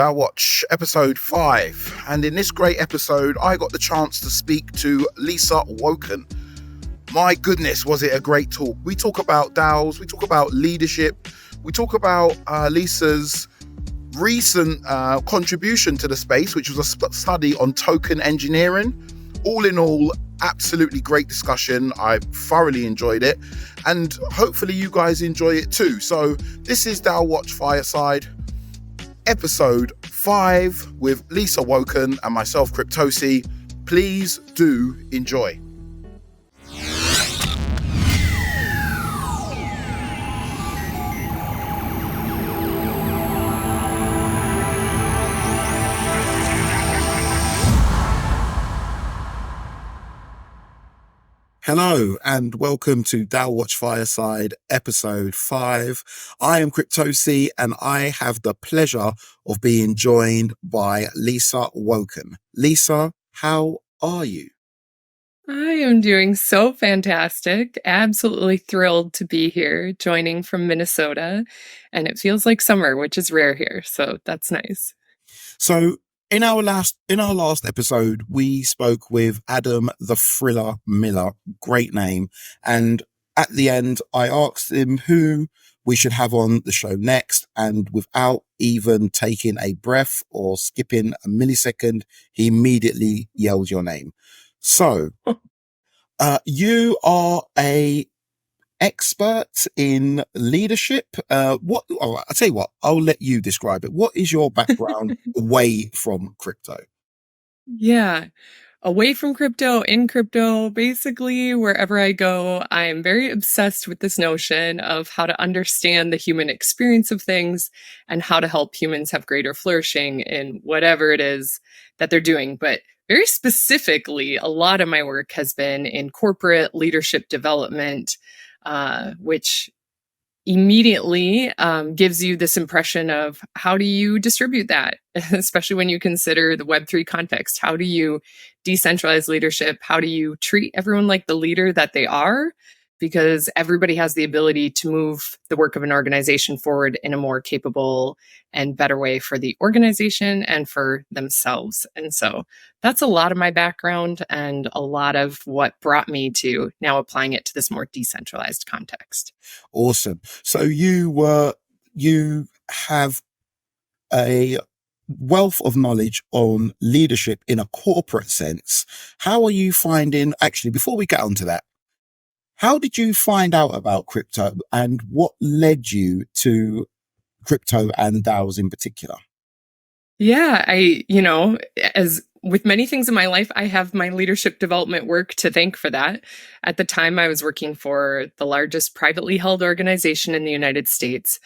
DAO Watch, episode 5. And in this great episode, I got the chance to speak to Lisa Wocken. My goodness, was it a great talk. We talk about DAOs, we talk about leadership, we talk about Lisa's recent contribution to the space, which was a study on token engineering. All in all, absolutely great discussion. I thoroughly enjoyed it, and hopefully you guys enjoy it too. So this is DAO Watch Fireside, episode 5 with Lisa Wocken and myself, Cryptosi. Please do enjoy. Hello and welcome to DAO Watch Fireside, episode 5. I am Cryptosi and I have the pleasure of being joined by Lisa Wocken. Lisa, how are you? I am doing so fantastic. Absolutely thrilled to be here, joining from Minnesota. And it feels like summer, which is rare here. So that's nice. So in our last episode, we spoke with Adam the Thriller Miller, great name. And at the end, I asked him who we should have on the show next. And without even taking a breath or skipping a millisecond, he immediately yelled your name. So you are a expert in leadership. I'll tell you what, I'll let you describe it. What is your background away from crypto? Yeah. Away from crypto, in crypto, basically wherever I go, I'm very obsessed with this notion of how to understand the human experience of things and how to help humans have greater flourishing in whatever it is that they're doing. But very specifically, a lot of my work has been in corporate leadership development, which immediately gives you this impression of how do you distribute that, especially when you consider the Web3 context. How do you decentralize leadership? How do you treat everyone like the leader that they are? Because everybody has the ability to move the work of an organization forward in a more capable and better way for the organization and for themselves. And so that's a lot of my background and a lot of what brought me to now applying it to this more decentralized context. Awesome. So you have a wealth of knowledge on leadership in a corporate sense. How are you finding, actually, before we get onto that, how did you find out about crypto and what led you to crypto and DAOs in particular? Yeah, as with many things in my life, I have my leadership development work to thank for that. At the time, I was working for the largest privately held organization in the United States.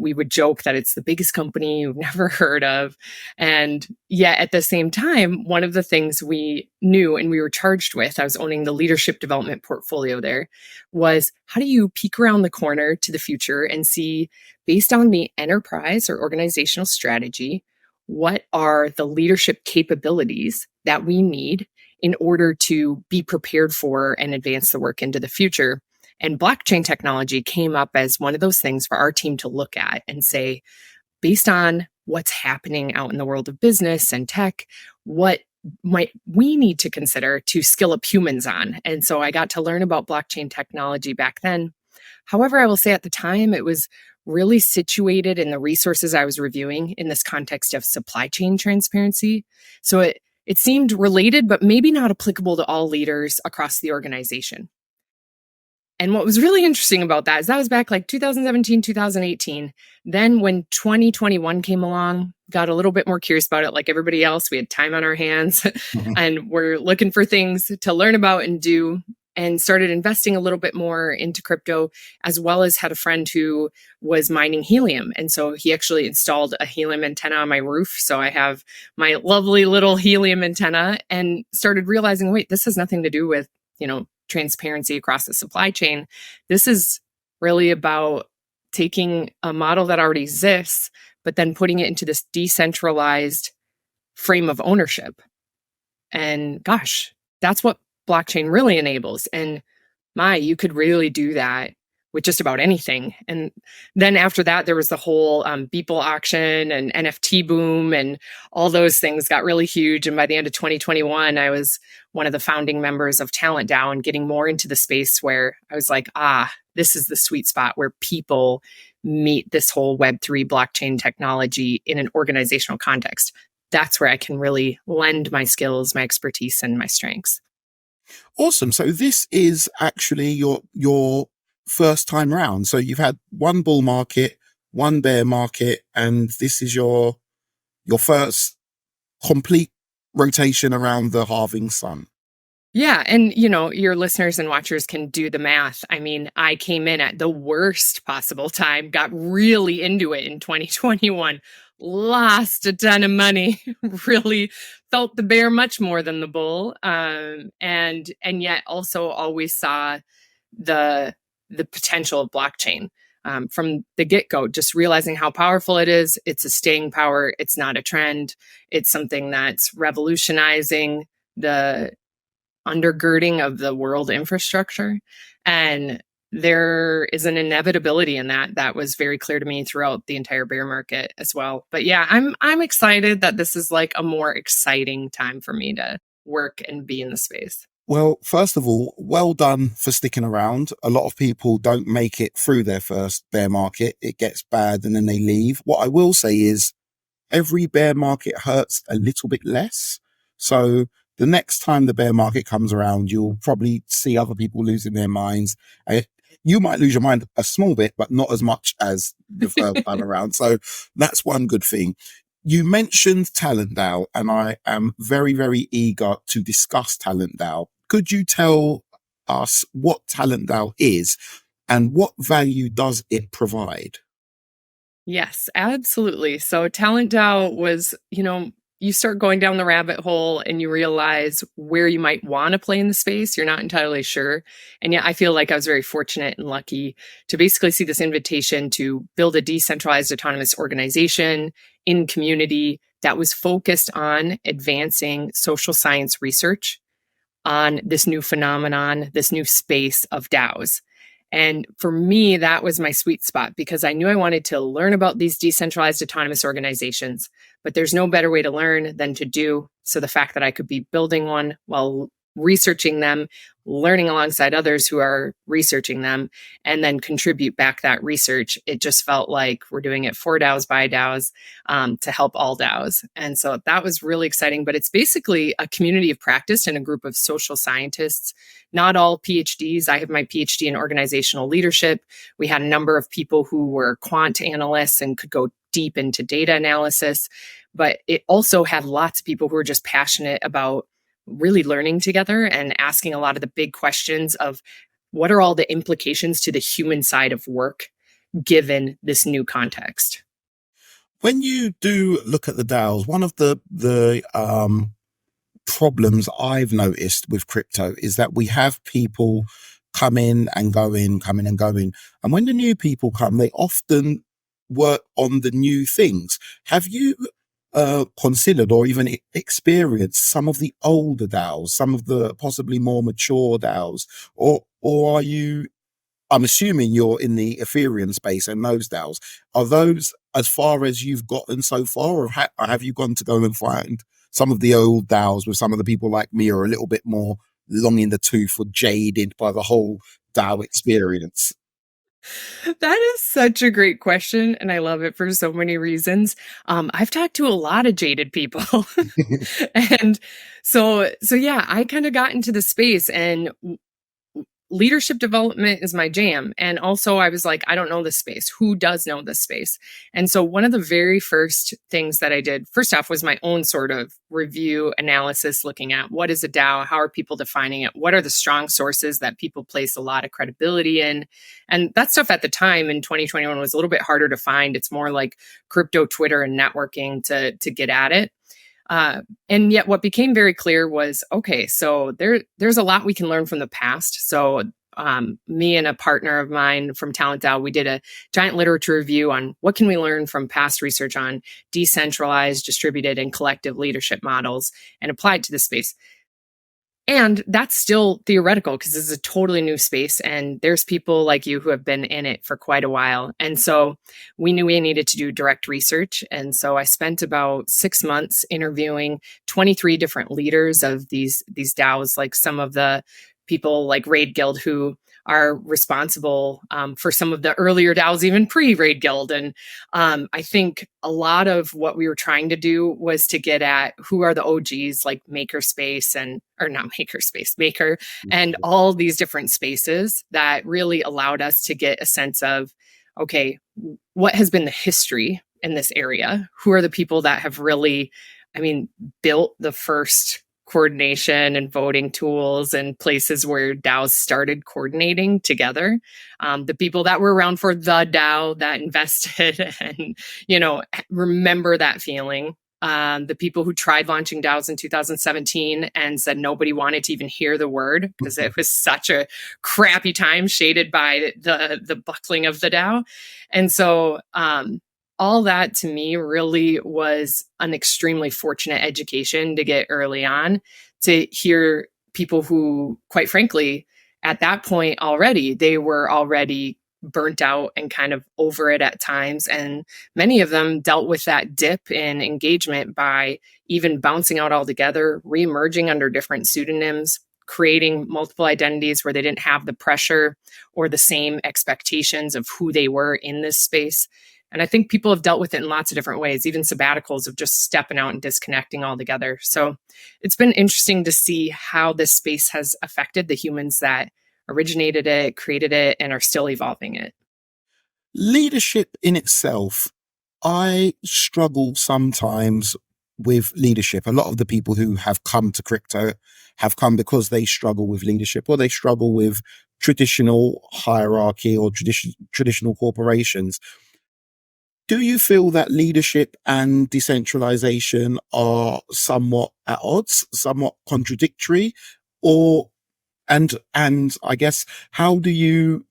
We would joke that it's the biggest company you've never heard of. And yet at the same time, one of the things we knew and we were charged with, I was owning the leadership development portfolio there, was how do you peek around the corner to the future and see, based on the enterprise or organizational strategy, what are the leadership capabilities that we need in order to be prepared for and advance the work into the future? And blockchain technology came up as one of those things for our team to look at and say, based on what's happening out in the world of business and tech, what might we need to consider to skill up humans on? And so I got to learn about blockchain technology back then. However, I will say at the time, it was really situated in the resources I was reviewing in this context of supply chain transparency. So it seemed related, but maybe not applicable to all leaders across the organization. And what was really interesting about that is that was back like 2017, 2018. Then when 2021 came along, got a little bit more curious about it like everybody else. We had time on our hands and we're looking for things to learn about and do, and started investing a little bit more into crypto, as well as had a friend who was mining helium. And so he actually installed a helium antenna on my roof. So I have my lovely little helium antenna, and started realizing, wait, this has nothing to do with, transparency across the supply chain. This is really about taking a model that already exists, but then putting it into this decentralized frame of ownership. And gosh, that's what blockchain really enables. And you could really do that with just about anything. And then after that, there was the whole Beeple auction and NFT boom, and all those things got really huge. And by the end of 2021, I was one of the founding members of TalentDAO and getting more into the space where I was like, this is the sweet spot where people meet this whole Web3 blockchain technology in an organizational context. That's where I can really lend my skills, my expertise, and my strengths. Awesome. So this is actually your first time round. So you've had one bull market, one bear market, and this is your first complete rotation around the halving sun. Yeah. And, your listeners and watchers can do the math. I mean, I came in at the worst possible time, got really into it in 2021, lost a ton of money, really felt the bear much more than the bull. And yet also always saw the potential of blockchain from the get-go, just realizing how powerful it is. It's a staying power. It's not a trend. It's something that's revolutionizing the undergirding of the world infrastructure. And there is an inevitability in that was very clear to me throughout the entire bear market as well. But yeah, I'm excited that this is like a more exciting time for me to work and be in the space. Well, first of all, well done for sticking around. A lot of people don't make it through their first bear market. It gets bad and then they leave. What I will say is every bear market hurts a little bit less. So the next time the bear market comes around, you'll probably see other people losing their minds. You might lose your mind a small bit, but not as much as the first time around. So that's one good thing. You mentioned TalentDAO, and I am very, very eager to discuss TalentDAO. Could you tell us what TalentDAO is and what value does it provide? Yes, absolutely. So TalentDAO was, you start going down the rabbit hole and you realize where you might want to play in the space. You're not entirely sure. And yet I feel like I was very fortunate and lucky to basically see this invitation to build a decentralized autonomous organization in community that was focused on advancing social science research on this new phenomenon, this new space of DAOs. And for me, that was my sweet spot because I knew I wanted to learn about these decentralized autonomous organizations, but there's no better way to learn than to do. So the fact that I could be building one while researching them, learning alongside others who are researching them, and then contribute back that research, it just felt like we're doing it for DAOs by DAOs to help all DAOs. And so that was really exciting. But it's basically a community of practice and a group of social scientists, not all PhDs. I have my PhD in organizational leadership. We had a number of people who were quant analysts and could go deep into data analysis. But it also had lots of people who were just passionate about really learning together and asking a lot of the big questions of what are all the implications to the human side of work given this new context. When you do look at the DAOs, one of the problems I've noticed with crypto is that we have people come in and go in, coming and going. And when the new people come, they often work on the new things. Have you considered or even experienced some of the older DAOs, some of the possibly more mature DAOs, or are you, I'm assuming you're in the Ethereum space and those DAOs, are those as far as you've gotten so far, or have you gone to go and find some of the old DAOs with some of the people like me who are a little bit more long in the tooth or jaded by the whole DAO experience? That is such a great question, and I love it for so many reasons. I've talked to a lot of jaded people, and so yeah, I kind of got into the space, and leadership development is my jam. And also I was like, I don't know this space. Who does know this space? And so one of the very first things that I did, first off, was my own sort of review analysis, looking at what is a DAO? How are people defining it? What are the strong sources that people place a lot of credibility in? And that stuff at the time in 2021 was a little bit harder to find. It's more like crypto, Twitter, and networking to get at it. And yet what became very clear was, okay, so there's a lot we can learn from the past. So me and a partner of mine from TalentDAO, we did a giant literature review on what can we learn from past research on decentralized, distributed, and collective leadership models and apply it to the space. And that's still theoretical because this is a totally new space and there's people like you who have been in it for quite a while. And so we knew we needed to do direct research. And so I spent about 6 months interviewing 23 different leaders of these DAOs, like some of the people like Raid Guild who are responsible for some of the earlier DAOs, even pre-Raid Guild. And I think a lot of what we were trying to do was to get at who are the OGs like Makerspace or not Makerspace, Maker, and all these different spaces that really allowed us to get a sense of, okay, what has been the history in this area? Who are the people that have really, built the first coordination and voting tools and places where DAOs started coordinating together. The people that were around for the DAO that invested and, remember that feeling. The people who tried launching DAOs in 2017 and said nobody wanted to even hear the word because it was such a crappy time shaded by the buckling of the DAO. And so, all that to me really was an extremely fortunate education to get early on, to hear people who, quite frankly, at that point already, they were already burnt out and kind of over it at times. And many of them dealt with that dip in engagement by even bouncing out altogether, reemerging under different pseudonyms, creating multiple identities where they didn't have the pressure or the same expectations of who they were in this space. And I think people have dealt with it in lots of different ways, even sabbaticals of just stepping out and disconnecting altogether. So it's been interesting to see how this space has affected the humans that originated it, created it, and are still evolving it. Leadership in itself, I struggle sometimes with leadership. A lot of the people who have come to crypto have come because they struggle with leadership, or they struggle with traditional hierarchy or traditional corporations. Do you feel that leadership and decentralization are somewhat at odds, somewhat contradictory, and I guess, how do you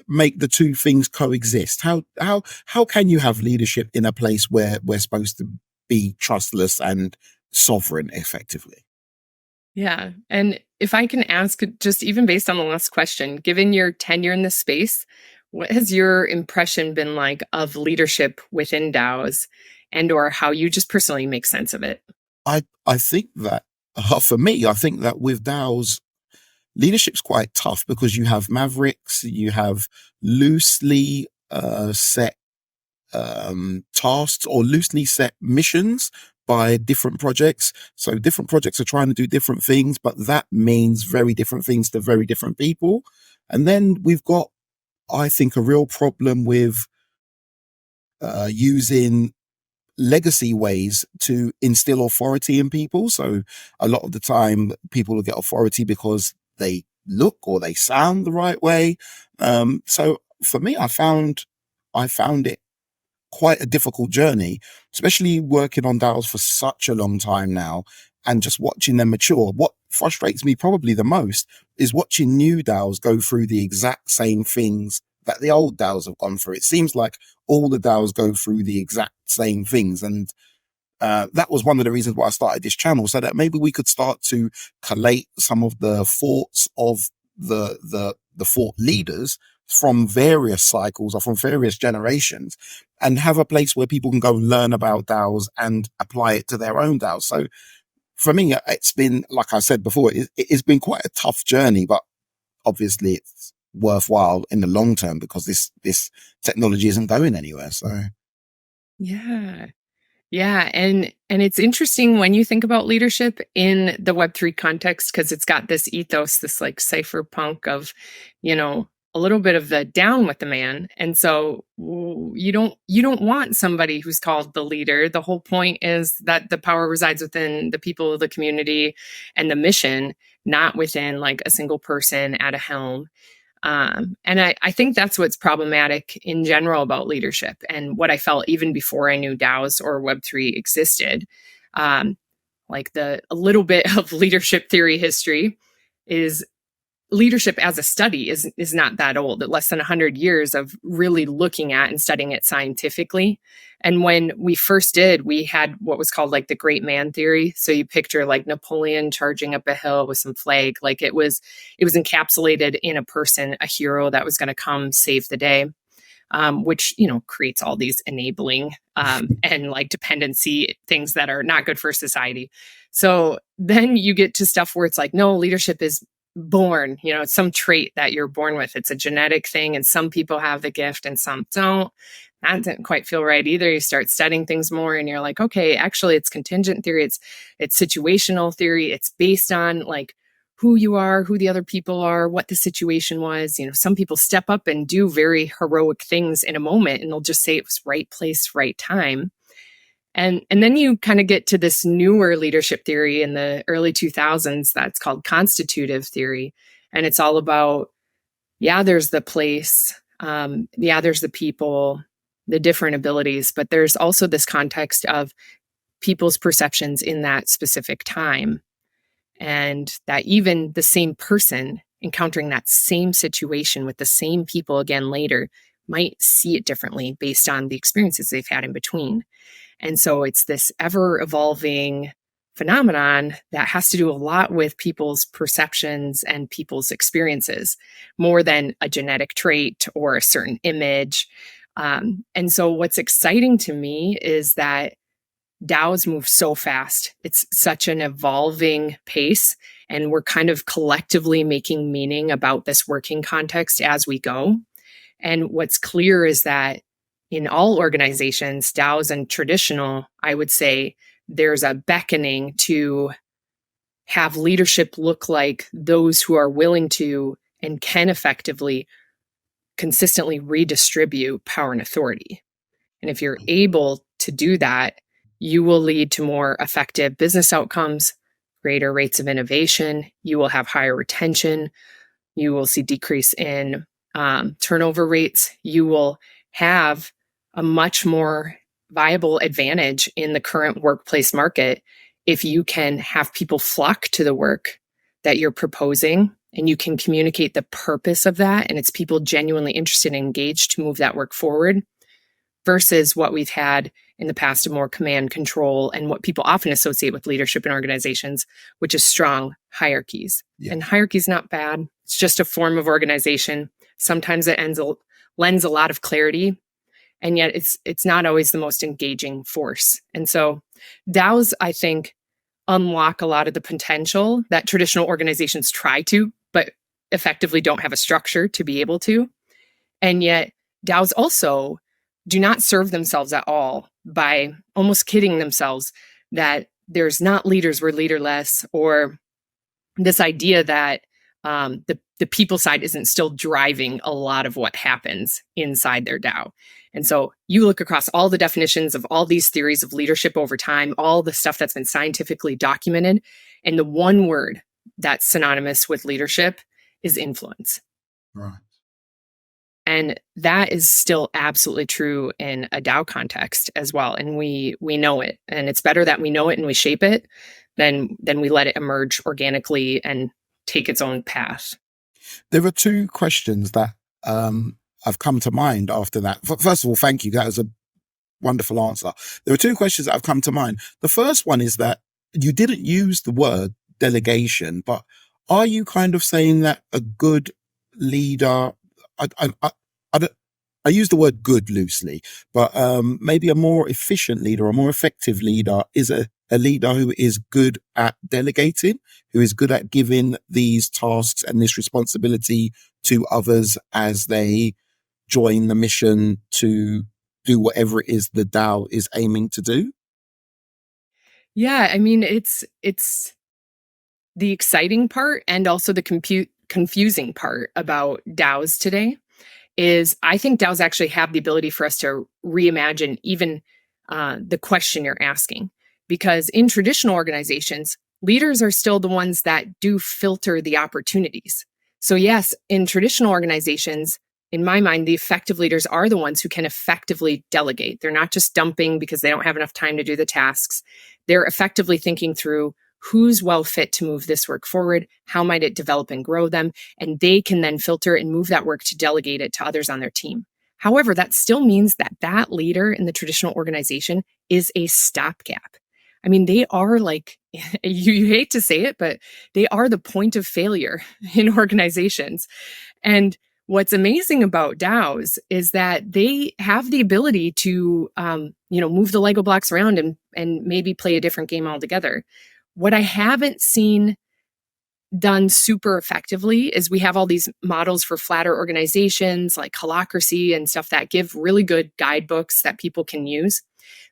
make the two things coexist? How can you have leadership in a place where we're supposed to be trustless and sovereign effectively? Yeah. And if I can ask, just even based on the last question, given your tenure in this space, what has your impression been like of leadership within DAOs, and or how you just personally make sense of it? I think that for me, I think that with DAOs, leadership's quite tough because you have mavericks, you have loosely set tasks or loosely set missions by different projects. So different projects are trying to do different things, but that means very different things to very different people. And then we've got, I think, a real problem with using legacy ways to instill authority in people. So a lot of the time people will get authority because they look or they sound the right way. So for me, I found it quite a difficult journey, especially working on DAOs for such a long time now and just watching them mature. What frustrates me probably the most is watching new DAOs go through the exact same things that the old DAOs have gone through. It seems like all the DAOs go through the exact same things. And that was one of the reasons why I started this channel, so that maybe we could start to collate some of the thoughts of the thought leaders from various cycles or from various generations, and have a place where people can go and learn about DAOs and apply it to their own DAOs. So for me, it's been, like I said before, it's been quite a tough journey, but obviously it's worthwhile in the long term because this technology isn't going anywhere. So yeah, and it's interesting when you think about leadership in the Web3 context, because it's got this ethos, this like cypherpunk of, a little bit of the down with the man. And so you don't want somebody who's called the leader. The whole point is that the power resides within the people of the community and the mission, not within like a single person at a helm. And I think that's what's problematic in general about leadership, and what I felt even before I knew DAOs or Web3 existed. Like a little bit of leadership theory history is leadership as a study is not that old, less than 100 years of really looking at and studying it scientifically. And when we first did, we had what was called like the great man theory. So you picture like Napoleon charging up a hill with some flag, like it was encapsulated in a person, a hero that was going to come save the day. Which, creates all these enabling and like dependency things that are not good for society. So then you get to stuff where it's like, no, leadership is born, it's some trait that you're born with. It's a genetic thing. And some people have the gift and some don't. That didn't quite feel right either. You start studying things more and you're like, okay, actually it's contingent theory. It's situational theory. It's based on like who you are, who the other people are, what the situation was. Some people step up and do very heroic things in a moment and they'll just say it was right place, right time. And then you kind of get to this newer leadership theory in the early 2000s that's called constitutive theory. And it's all about, there's the place, there's the people, the different abilities, but there's also this context of people's perceptions in that specific time. And that even the same person encountering that same situation with the same people again later might see it differently based on the experiences they've had in between. And so it's this ever evolving phenomenon that has to do a lot with people's perceptions and people's experiences more than a genetic trait or a certain image. And so what's exciting to me is that DAOs move so fast. It's such an evolving pace, and we're kind of collectively making meaning about this working context as we go. And what's clear is that in all organizations, DAOs and traditional, I would say there's a beckoning to have leadership look like those who are willing to and can effectively, consistently redistribute power and authority. And if you're able to do that, you will lead to more effective business outcomes, greater rates of innovation. You will have higher retention. You will see decrease in turnover rates. You will have a much more viable advantage in the current workplace market if you can have people flock to the work that you're proposing and you can communicate the purpose of that and it's people genuinely interested and engaged to move that work forward versus what we've had in the past of more command control and what people often associate with leadership in organizations, which is strong hierarchies. Yeah. And hierarchy is not bad. It's just a form of organization. Sometimes it lends a lot of clarity, and yet it's not always the most engaging force. And so DAOs, I think, unlock a lot of the potential that traditional organizations try to, but effectively don't have a structure to be able to. And yet DAOs also do not serve themselves at all by almost kidding themselves that there's not leaders, we're leaderless, or this idea that the people side isn't still driving a lot of what happens inside their DAO. And so you look across all the definitions of all these theories of leadership over time, all the stuff that's been scientifically documented, and the one word that's synonymous with leadership is influence. Right. And that is still absolutely true in a DAO context as well. And we know it. And it's better that we know it and we shape it than we let it emerge organically and take its own path. There are two questions that have come to mind after that. First of all, thank you. That was a wonderful answer. There are two questions that have come to mind. The first one is that you didn't use the word delegation, but are you kind of saying that a good leader, I use the word good loosely, but maybe a more efficient leader, a more effective leader is a leader who is good at delegating, who is good at giving these tasks and this responsibility to others as they join the mission to do whatever it is the DAO is aiming to do? Yeah, I mean, it's the exciting part and also the confusing part about DAOs today is I think DAOs actually have the ability for us to reimagine even the question you're asking. Because in traditional organizations, leaders are still the ones that do filter the opportunities. So yes, in traditional organizations, in my mind, the effective leaders are the ones who can effectively delegate. They're not just dumping because they don't have enough time to do the tasks. They're effectively thinking through who's well fit to move this work forward, how might it develop and grow them, and they can then filter and move that work to delegate it to others on their team. However, that still means that that leader in the traditional organization is a stopgap. I mean, they are like, you hate to say it, but they are the point of failure in organizations. And what's amazing about DAOs is that they have the ability to, move the Lego blocks around and maybe play a different game altogether. What I haven't seen done super effectively is we have all these models for flatter organizations like Holacracy and stuff that give really good guidebooks that people can use.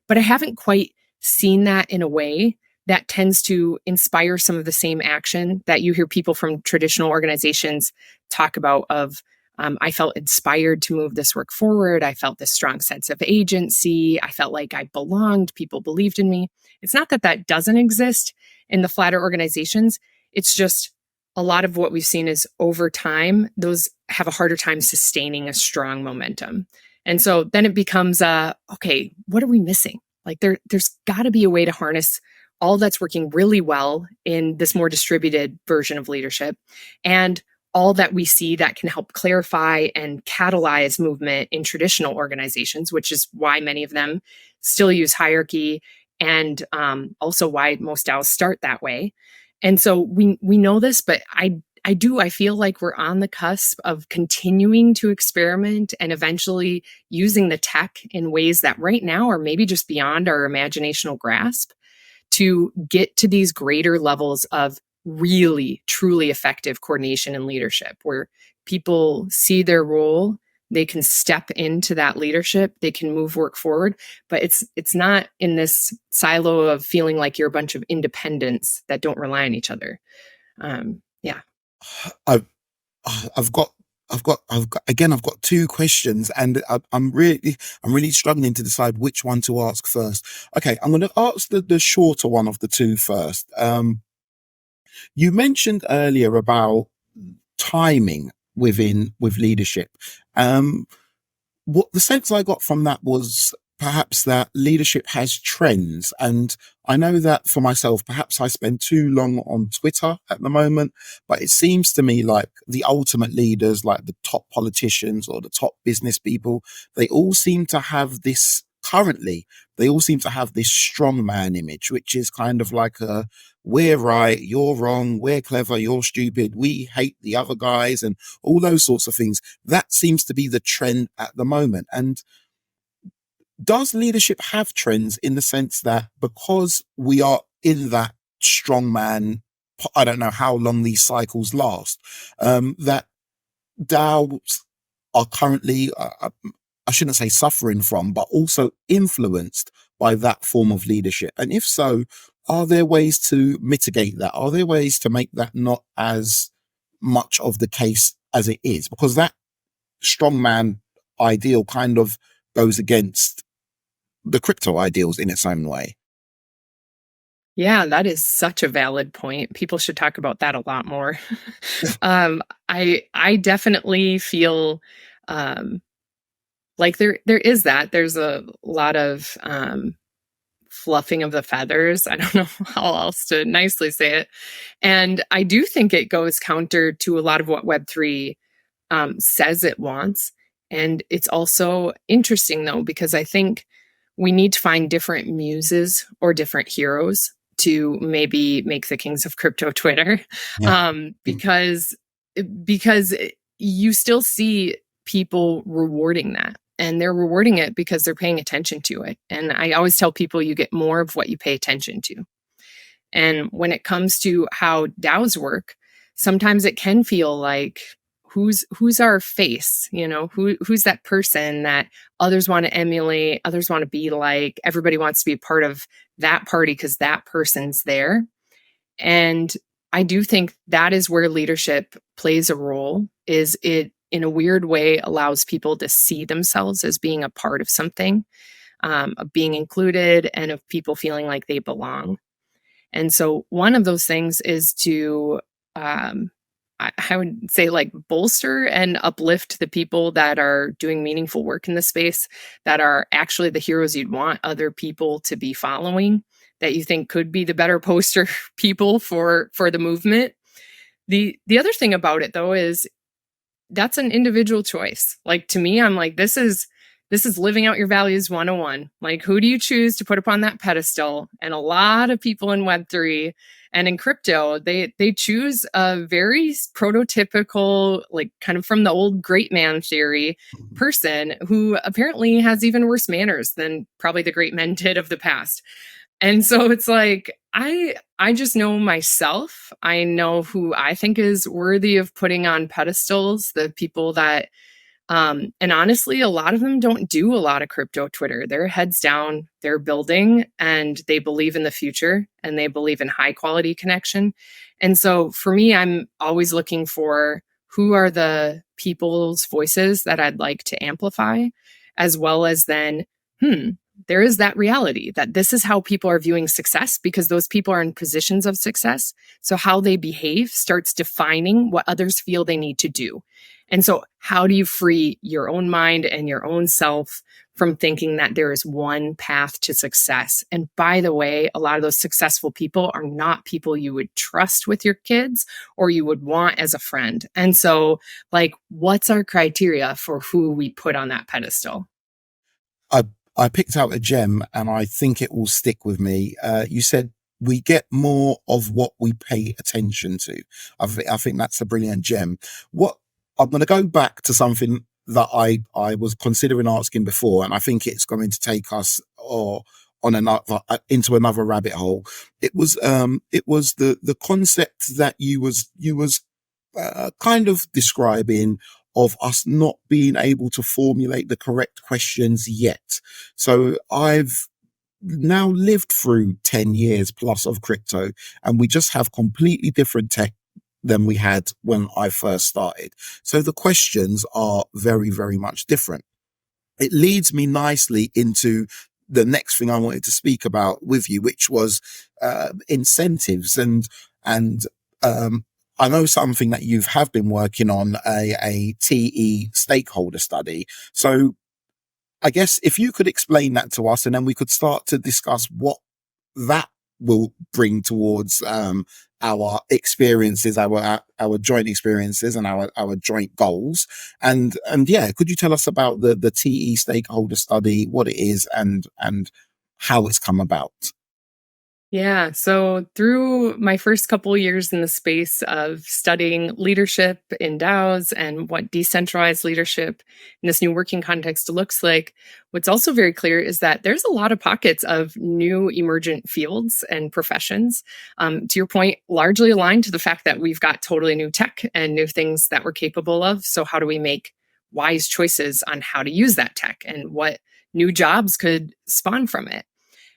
But I haven't quite seen that in a way that tends to inspire some of the same action that you hear people from traditional organizations talk about of, I felt inspired to move this work forward. I felt this strong sense of agency. I felt like I belonged. People believed in me. It's not that that doesn't exist in the flatter organizations. It's just a lot of what we've seen is over time, those have a harder time sustaining a strong momentum. And so then it becomes, okay, what are we missing? Like there's got to be a way to harness all that's working really well in this more distributed version of leadership and all that we see that can help clarify and catalyze movement in traditional organizations, which is why many of them still use hierarchy and also why most DAOs start that way. And so we know this, but I feel like we're on the cusp of continuing to experiment and eventually using the tech in ways that right now are maybe just beyond our imaginational grasp to get to these greater levels of really, truly effective coordination and leadership where people see their role, they can step into that leadership, they can move work forward, but it's not in this silo of feeling like you're a bunch of independents that don't rely on each other. I've got two questions, and I'm really struggling to decide which one to ask first. Okay, I'm going to ask the shorter one of the two first. You mentioned earlier about timing with leadership. What the sense I got from that was perhaps that leadership has trends. And I know that for myself, perhaps I spend too long on Twitter at the moment, but it seems to me like the ultimate leaders, like the top politicians or the top business people, they all seem to have this strong man image, which is kind of like we're right, you're wrong, we're clever, you're stupid, we hate the other guys, and all those sorts of things. That seems to be the trend at the moment. And does leadership have trends in the sense that because we are in that strongman, I don't know how long these cycles last, that DAOs are currently, I shouldn't say suffering from, but also influenced by that form of leadership? And if so, are there ways to mitigate that? Are there ways to make that not as much of the case as it is? Because that strongman ideal kind of goes against the crypto ideals in its own way. Yeah, that is such a valid point. People should talk about that a lot more. I definitely feel like there is that. There's a lot of fluffing of the feathers. I don't know how else to nicely say it. And I do think it goes counter to a lot of what Web3 says it wants. And it's also interesting, though, because I think we need to find different muses or different heroes to maybe make the kings of crypto Twitter. Yeah. Because you still see people rewarding that. And they're rewarding it because they're paying attention to it. And I always tell people you get more of what you pay attention to. And when it comes to how DAOs work, sometimes it can feel like, who's our face? Who's that person that others want to emulate, others want to be like, everybody wants to be a part of that party because that person's there. And I do think that is where leadership plays a role, is it in a weird way allows people to see themselves as being a part of something, of being included, and of people feeling like they belong. And so one of those things is to, I would say like bolster and uplift the people that are doing meaningful work in the space, that are actually the heroes you'd want other people to be following, that you think could be the better poster people for the movement. The other thing about it though is that's an individual choice. Like to me, I'm like, this is living out your values 101. Like, who do you choose to put up on that pedestal? And a lot of people in Web3 and in crypto, they choose a very prototypical, like kind of from the old great man theory person who apparently has even worse manners than probably the great men did of the past. And so it's like, I just know myself. I know who I think is worthy of putting on pedestals, the people that, and honestly, a lot of them don't do a lot of crypto Twitter. They're heads down, they're building, and they believe in the future, and they believe in high quality connection. And so for me, I'm always looking for who are the people's voices that I'd like to amplify, as well as then, there is that reality that this is how people are viewing success because those people are in positions of success. So how they behave starts defining what others feel they need to do. And so how do you free your own mind and your own self from thinking that there is one path to success? And by the way, a lot of those successful people are not people you would trust with your kids or you would want as a friend. And so, like, what's our criteria for who we put on that pedestal? I picked out a gem and I think it will stick with me. You said we get more of what we pay attention to. I think that's a brilliant gem. I'm going to go back to something that I was considering asking before, and I think it's going to take us into another rabbit hole. It was the concept that you was kind of describing of us not being able to formulate the correct questions yet. So I've now lived through 10 years plus of crypto, and we just have completely different tech than we had when I first started. So the questions are very, very much different. It leads me nicely into the next thing I wanted to speak about with you, which was incentives. And I know something that you have been working on, a TE stakeholder study. So I guess if you could explain that to us, and then we could start to discuss what that will bring towards our experiences, our joint experiences and our joint goals. And yeah, could you tell us about the TE stakeholder study, what it is and how it's come about? Yeah. So through my first couple of years in the space of studying leadership in DAOs and what decentralized leadership in this new working context looks like, what's also very clear is that there's a lot of pockets of new emergent fields and professions. To your point, largely aligned to the fact that we've got totally new tech and new things that we're capable of. So how do we make wise choices on how to use that tech and what new jobs could spawn from it?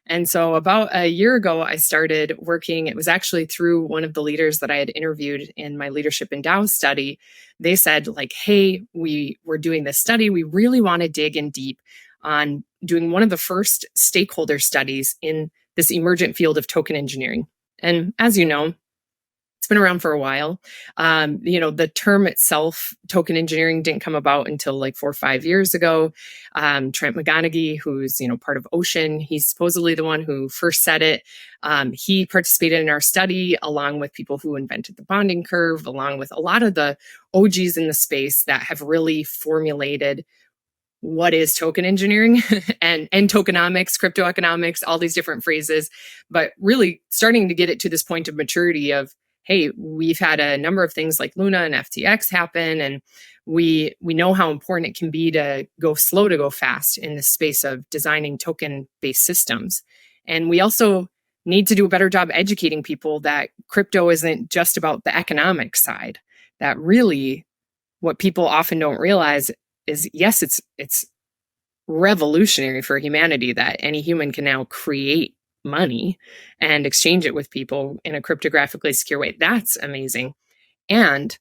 And so about a year ago, I started working. It was actually through one of the leaders that I had interviewed in my Leadership in DAO study. They said, like, hey, we're doing this study. We really want to dig in deep on doing one of the first stakeholder studies in this emergent field of token engineering. And as you know, it's been around for a while. The term itself, token engineering, didn't come about until like 4 or 5 years ago. Trent McGonaghy, who's, part of Ocean, he's supposedly the one who first said it. He participated in our study along with people who invented the bonding curve, along with a lot of the OGs in the space that have really formulated what is token engineering and tokenomics, crypto economics, all these different phrases, but really starting to get it to this point of maturity of, hey, we've had a number of things like Luna and FTX happen, and we know how important it can be to go slow to go fast in the space of designing token-based systems. And we also need to do a better job educating people that crypto isn't just about the economic side, that really what people often don't realize is, yes, it's revolutionary for humanity that any human can now create money and exchange it with people in a cryptographically secure way. That's amazing. And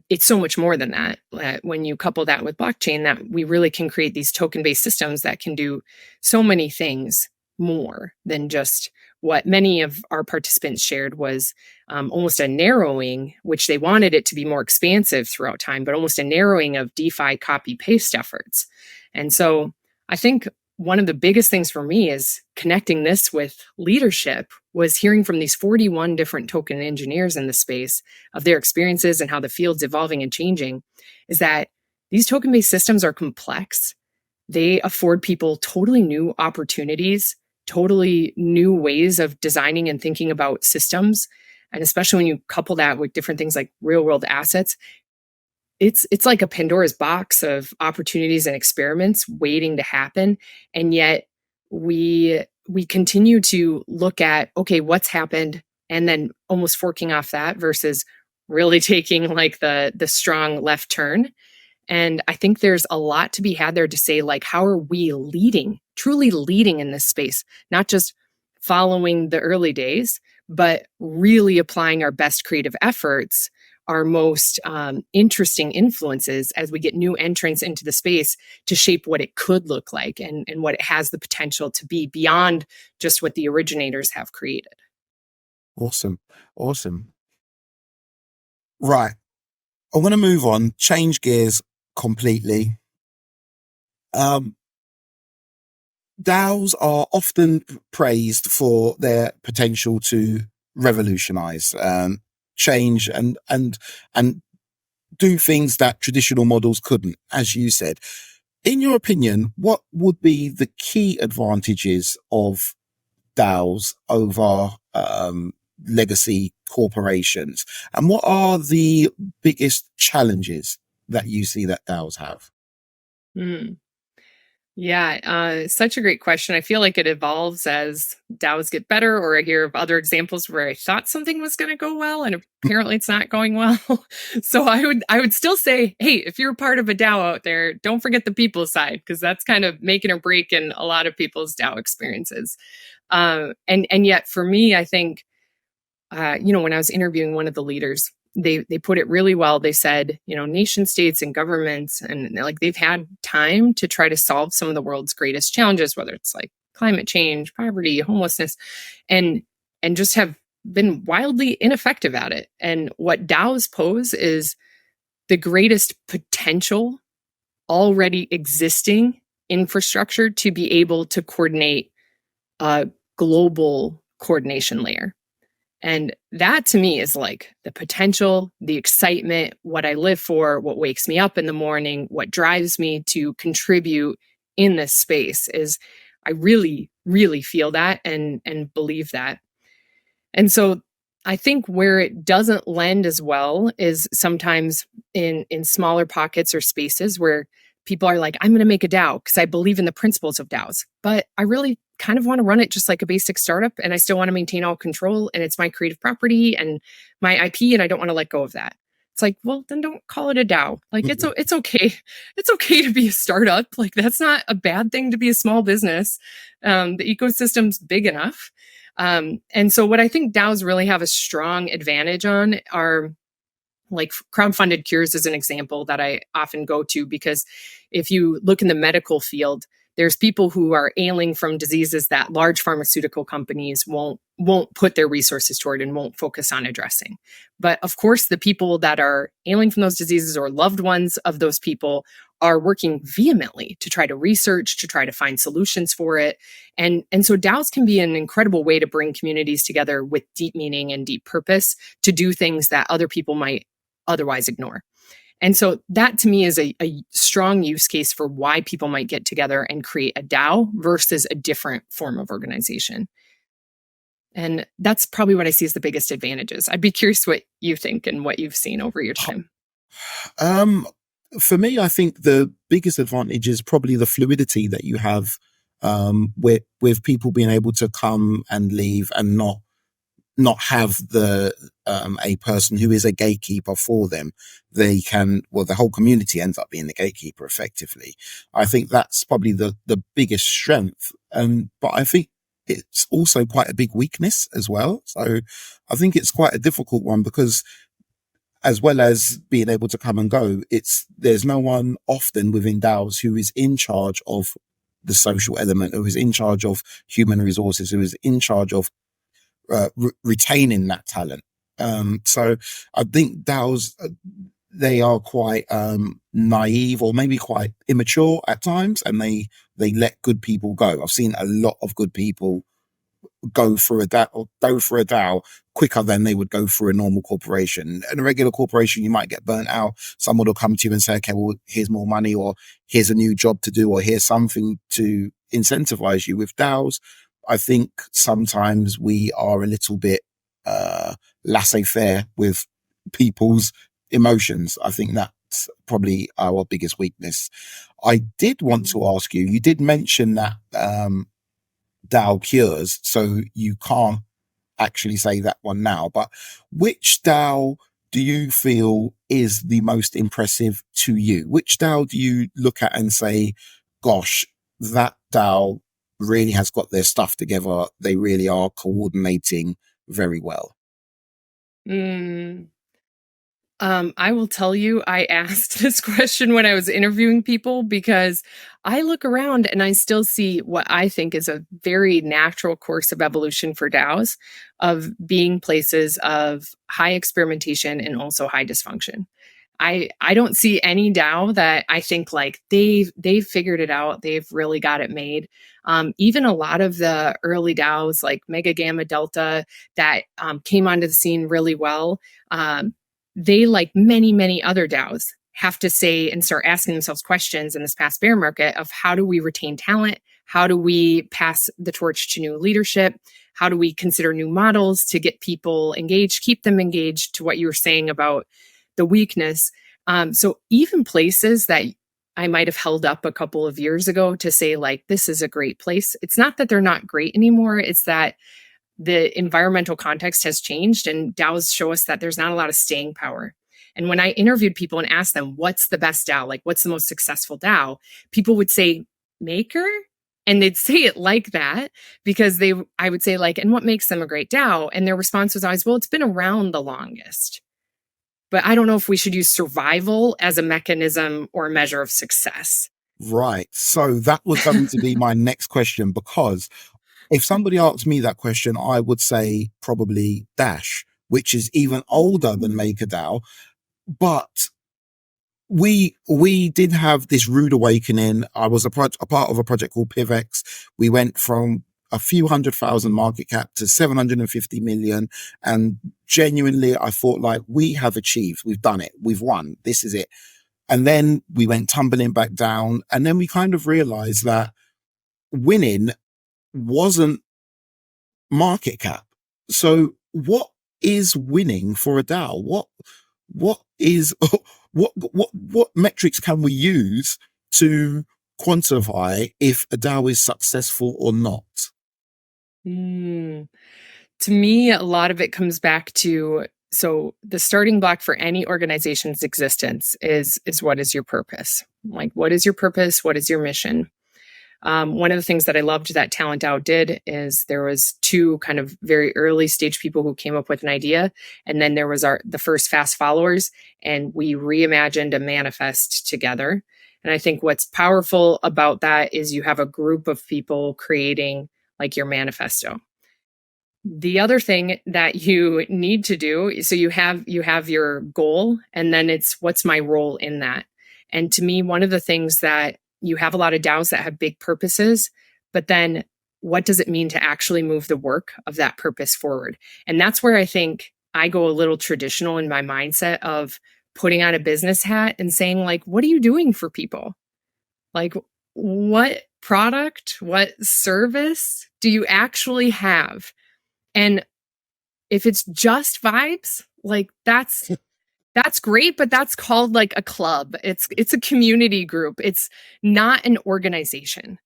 it's so much more than that. When you couple that with blockchain, that we really can create these token-based systems that can do so many things. more than just what many of our participants shared was almost a narrowing, which they wanted it to be more expansive throughout time, but almost a narrowing of DeFi copy paste efforts. And so I think one of the biggest things for me is connecting this with leadership was hearing from these 41 different token engineers in the space of their experiences and how the field's evolving and changing, is that these token-based systems are complex. They afford people totally new opportunities, totally new ways of designing and thinking about systems. And especially when you couple that with different things like real-world assets, it's like a Pandora's box of opportunities and experiments waiting to happen. And yet we continue to look at, okay, what's happened, and then almost forking off that versus really taking like the strong left turn. And I think there's a lot to be had there to say, like, how are we leading, truly leading in this space, not just following the early days, but really applying our best creative efforts, our most interesting influences as we get new entrants into the space to shape what it could look like and what it has the potential to be beyond just what the originators have created. Awesome. Right. I want to move on, change gears completely. DAOs are often praised for their potential to revolutionize, change and do things that traditional models couldn't, as you said. In your opinion, what would be the key advantages of DAOs over legacy corporations? And what are the biggest challenges that you see that DAOs have? Yeah, such a great question. I feel like it evolves as DAOs get better, or I hear of other examples where I thought something was going to go well and apparently it's not going well. So I would still say, hey, if you're a part of a DAO out there, don't forget the people side, because that's kind of making or breaking a lot of people's DAO experiences. And yet for me, I think, when I was interviewing one of the leaders, they put it really well. They said, nation states and governments, and like they've had time to try to solve some of the world's greatest challenges, whether it's like climate change, poverty, homelessness, and just have been wildly ineffective at it. And what DAOs pose is the greatest potential already existing infrastructure to be able to coordinate a global coordination layer. And that to me is like the potential, the excitement, what I live for, what wakes me up in the morning, what drives me to contribute in this space is I really, really feel that and believe that. And so I think where it doesn't lend as well is sometimes in smaller pockets or spaces where people are like, I'm going to make a DAO because I believe in the principles of DAOs, but I really kind of want to run it just like a basic startup, and I still want to maintain all control, and it's my creative property and my IP, and I don't want to let go of that. It's like, well, then don't call it a DAO. Like it's okay. It's okay to be a startup. Like that's not a bad thing to be a small business. The ecosystem's big enough. And so what I think DAOs really have a strong advantage on are like crowdfunded cures is an example that I often go to, because if you look in the medical field, there's people who are ailing from diseases that large pharmaceutical companies won't put their resources toward and won't focus on addressing. But of course, the people that are ailing from those diseases or loved ones of those people are working vehemently to try to research, to try to find solutions for it. And so DAOs can be an incredible way to bring communities together with deep meaning and deep purpose to do things that other people might otherwise ignore. And so that to me is a strong use case for why people might get together and create a DAO versus a different form of organization. And that's probably what I see as the biggest advantages. I'd be curious what you think and what you've seen over your time. For me, I think the biggest advantage is probably the fluidity that you have with people being able to come and leave and not have a person who is a gatekeeper for them. They can, the whole community ends up being the gatekeeper effectively. I think that's probably the biggest strength. But I think it's also quite a big weakness as well. So I think it's quite a difficult one because as well as being able to come and go, there's no one often within DAOs who is in charge of the social element, who is in charge of human resources, who is in charge of retaining that talent. So I think DAOs, they are quite naive or maybe quite immature at times, and they let good people go. I've seen a lot of good people go for a DAO quicker than they would go for a normal corporation. In a regular corporation, you might get burnt out. Someone will come to you and say, okay, well, here's more money, or here's a new job to do, or here's something to incentivize you. With DAOs, I think sometimes we are a little bit laissez-faire with people's emotions. I think that's probably our biggest weakness. I did want to ask you did mention that DAO cures, so you can't actually say that one now, but which DAO do you feel is the most impressive to you? Which DAO do you look at and say, gosh, that DAO really has got their stuff together, they really are coordinating very well? I will tell you, I asked this question when I was interviewing people, because I look around and I still see what I think is a very natural course of evolution for DAOs, of being places of high experimentation and also high dysfunction. I don't see any DAO that I think like they've figured it out. They've really got it made. Even a lot of the early DAOs like Mega Gamma Delta that came onto the scene really well. They, like many other DAOs, have to say and start asking themselves questions in this past bear market of how do we retain talent? How do we pass the torch to new leadership? How do we consider new models to get people engaged, keep them engaged, to what you were saying about the weakness? So even places that I might have held up a couple of years ago to say, like, this is a great place. It's not that they're not great anymore. It's that the environmental context has changed, and DAOs show us that there's not a lot of staying power. And when I interviewed people and asked them, what's the best DAO? Like, what's the most successful DAO? People would say Maker. And they'd say it like that because I would say, like, and what makes them a great DAO? And their response was always, well, it's been around the longest. But I don't know if we should use survival as a mechanism or a measure of success. Right. So that was going to be my next question, because if somebody asked me that question, I would say probably Dash, which is even older than MakerDAO. But we did have this rude awakening. I was a part of a project called PIVX. We went from a few 100,000 market cap to 750 million. And genuinely, I thought, like, we have achieved, we've done it, we've won, this is it. And then we went tumbling back down. And then we kind of realized that winning wasn't market cap. So what is winning for a DAO? What is, what metrics can we use to quantify if a DAO is successful or not? To me, a lot of it comes back to, so the starting block for any organization's existence is what is your purpose? Like, what is your purpose? What is your mission? One of the things that I loved that TalentDAO did is there was two kind of very early stage people who came up with an idea. And then there was the first fast followers, and we reimagined a manifest together. And I think what's powerful about that is you have a group of people creating like your manifesto. The other thing that you need to do, so you have your goal, and then it's what's my role in that. And to me, one of the things that you have a lot of DAOs that have big purposes, but then what does it mean to actually move the work of that purpose forward? And that's where I think I go a little traditional in my mindset of putting on a business hat and saying, like, what are you doing for people? Like, what product, what service do you actually have? And if it's just vibes, like that's great, but that's called like a club. It's a community group. It's not an organization.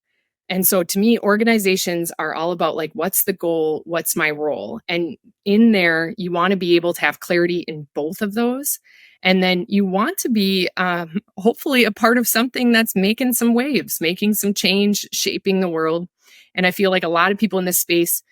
And so to me, organizations are all about like, what's the goal? What's my role? And in there, you want to be able to have clarity in both of those. And then you want to be hopefully a part of something that's making some waves, making some change, shaping the world. And I feel like a lot of people in this space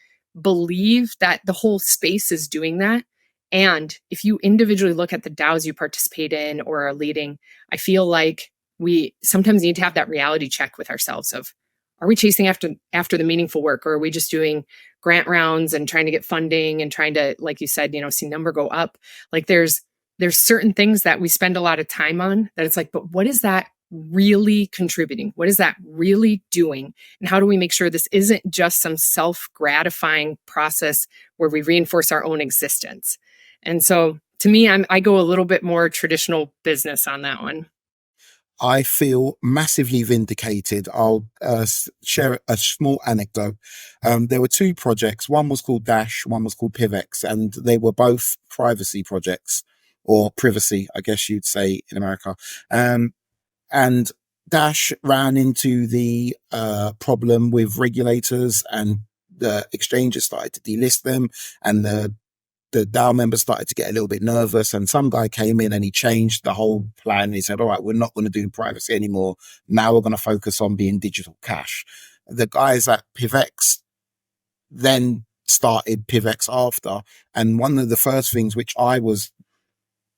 believe that the whole space is doing that. And if you individually look at the DAOs you participate in or are leading, I feel like we sometimes need to have that reality check with ourselves of, are we chasing after the meaningful work, or are we just doing grant rounds and trying to get funding and trying to, like you said, see number go up? Like there's certain things that we spend a lot of time on that it's like, but what is that really contributing? What is that really doing? And how do we make sure this isn't just some self-gratifying process where we reinforce our own existence? And so to me, I go a little bit more traditional business on that one. I feel massively vindicated. I'll share a small anecdote. There were two projects. One was called Dash, one was called PIVX, and they were both privacy projects, or privacy, I guess you'd say in America. And Dash ran into the problem with regulators, and the exchanges started to delist them, and the DAO members started to get a little bit nervous, and some guy came in and he changed the whole plan. He said, all right, we're not going to do privacy anymore. Now we're going to focus on being digital cash. The guys at PIVX then started PIVX after. And one of the first things which I was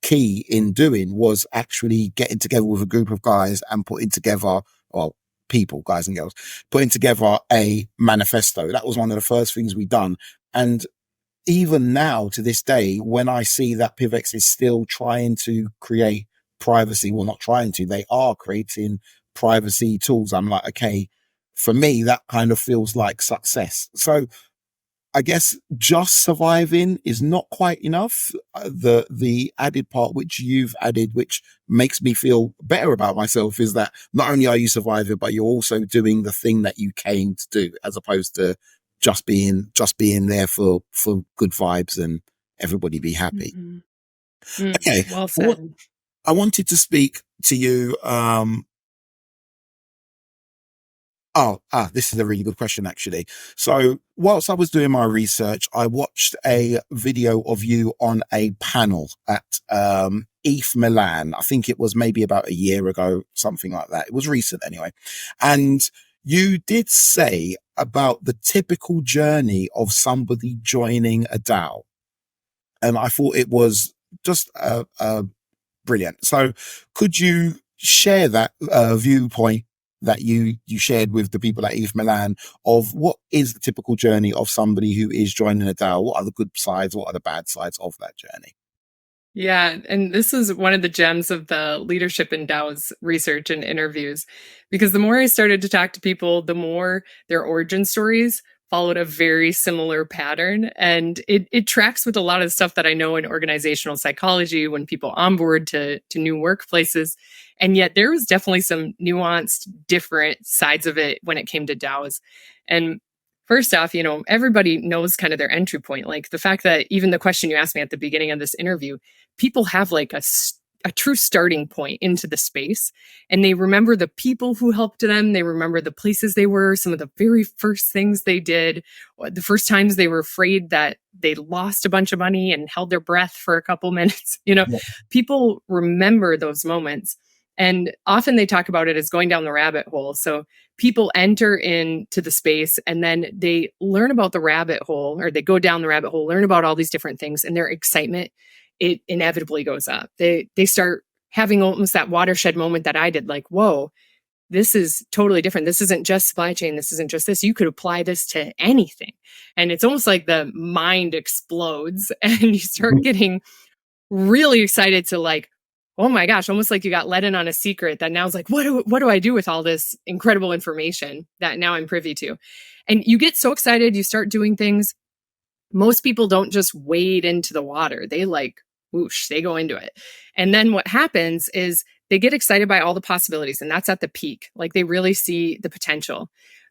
key in doing was actually getting together with a group of guys and putting together, well, people, guys and girls, putting together a manifesto. That was one of the first things we done. And even now, to this day, when I see that PIVX is still trying to create privacy, well, not trying to, they are creating privacy tools. I'm like, okay, for me, that kind of feels like success. So I guess just surviving is not quite enough. The added part which you've added, which makes me feel better about myself, is that not only are you surviving, but you're also doing the thing that you came to do, as opposed to just being there for good vibes and everybody be happy. Mm-hmm. Okay. Well said. I wanted to speak to you. This is a really good question, actually. So whilst I was doing my research, I watched a video of you on a panel at ETH Milan. I think it was maybe about a year ago, something like that. It was recent anyway. And you did say about the typical journey of somebody joining a DAO. And I thought it was just brilliant. So could you share that viewpoint that you shared with the people at ETH Milan of what is the typical journey of somebody who is joining a DAO? What are the good sides? What are the bad sides of that journey? Yeah, and this is one of the gems of the leadership in DAOs research and interviews, because the more I started to talk to people, the more their origin stories followed a very similar pattern. And it tracks with a lot of the stuff that I know in organizational psychology when people onboard to new workplaces. And yet there was definitely some nuanced, different sides of it when it came to DAOs. And first off, everybody knows kind of their entry point. Like the fact that even the question you asked me at the beginning of this interview, people have like a true starting point into the space, and they remember the people who helped them. They remember the places they were, some of the very first things they did, the first times they were afraid that they lost a bunch of money and held their breath for a couple minutes. Yeah. People remember those moments. And often they talk about it as going down the rabbit hole. So people enter into the space and then they learn about the rabbit hole, or they go down the rabbit hole, learn about all these different things, and their excitement, it inevitably goes up. They start having almost that watershed moment that I did, like, whoa, this is totally different. This isn't just supply chain. This isn't just this. You could apply this to anything. And it's almost like the mind explodes and you start getting really excited to like, oh my gosh, almost like you got let in on a secret that now is like, what do I do with all this incredible information that now I'm privy to? And you get so excited, you start doing things. Most people don't just wade into the water. They like whoosh, they go into it. And then what happens is they get excited by all the possibilities, and that's at the peak. Like they really see the potential.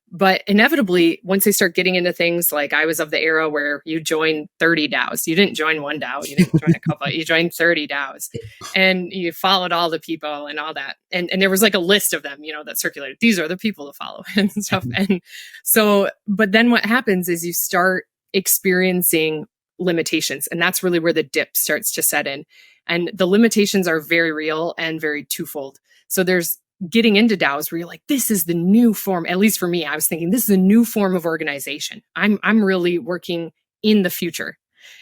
But inevitably, once they start getting into things, like I was of the era where you join 30 DAOs. You didn't join one DAO. You didn't join a couple. You joined 30 DAOs. And you followed all the people and all that. And there was like a list of them, that circulated. These are the people to follow and stuff. And so, but then what happens is you start experiencing limitations. And that's really where the dip starts to set in. And the limitations are very real and very twofold. So there's getting into DAOs where you're like, this is the new form. At least for me, I was thinking this is a new form of organization. I'm really working in the future.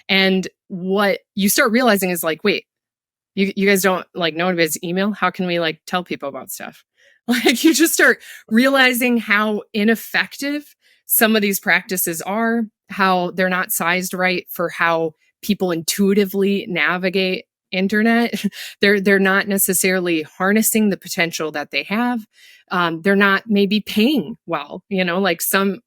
And what you start realizing is like, wait, you guys don't like know anybody's email. How can we like tell people about stuff? Like you just start realizing how ineffective some of these practices are, how they're not sized right for how people intuitively navigate internet. They're not necessarily harnessing the potential that they have. They're not maybe paying well, like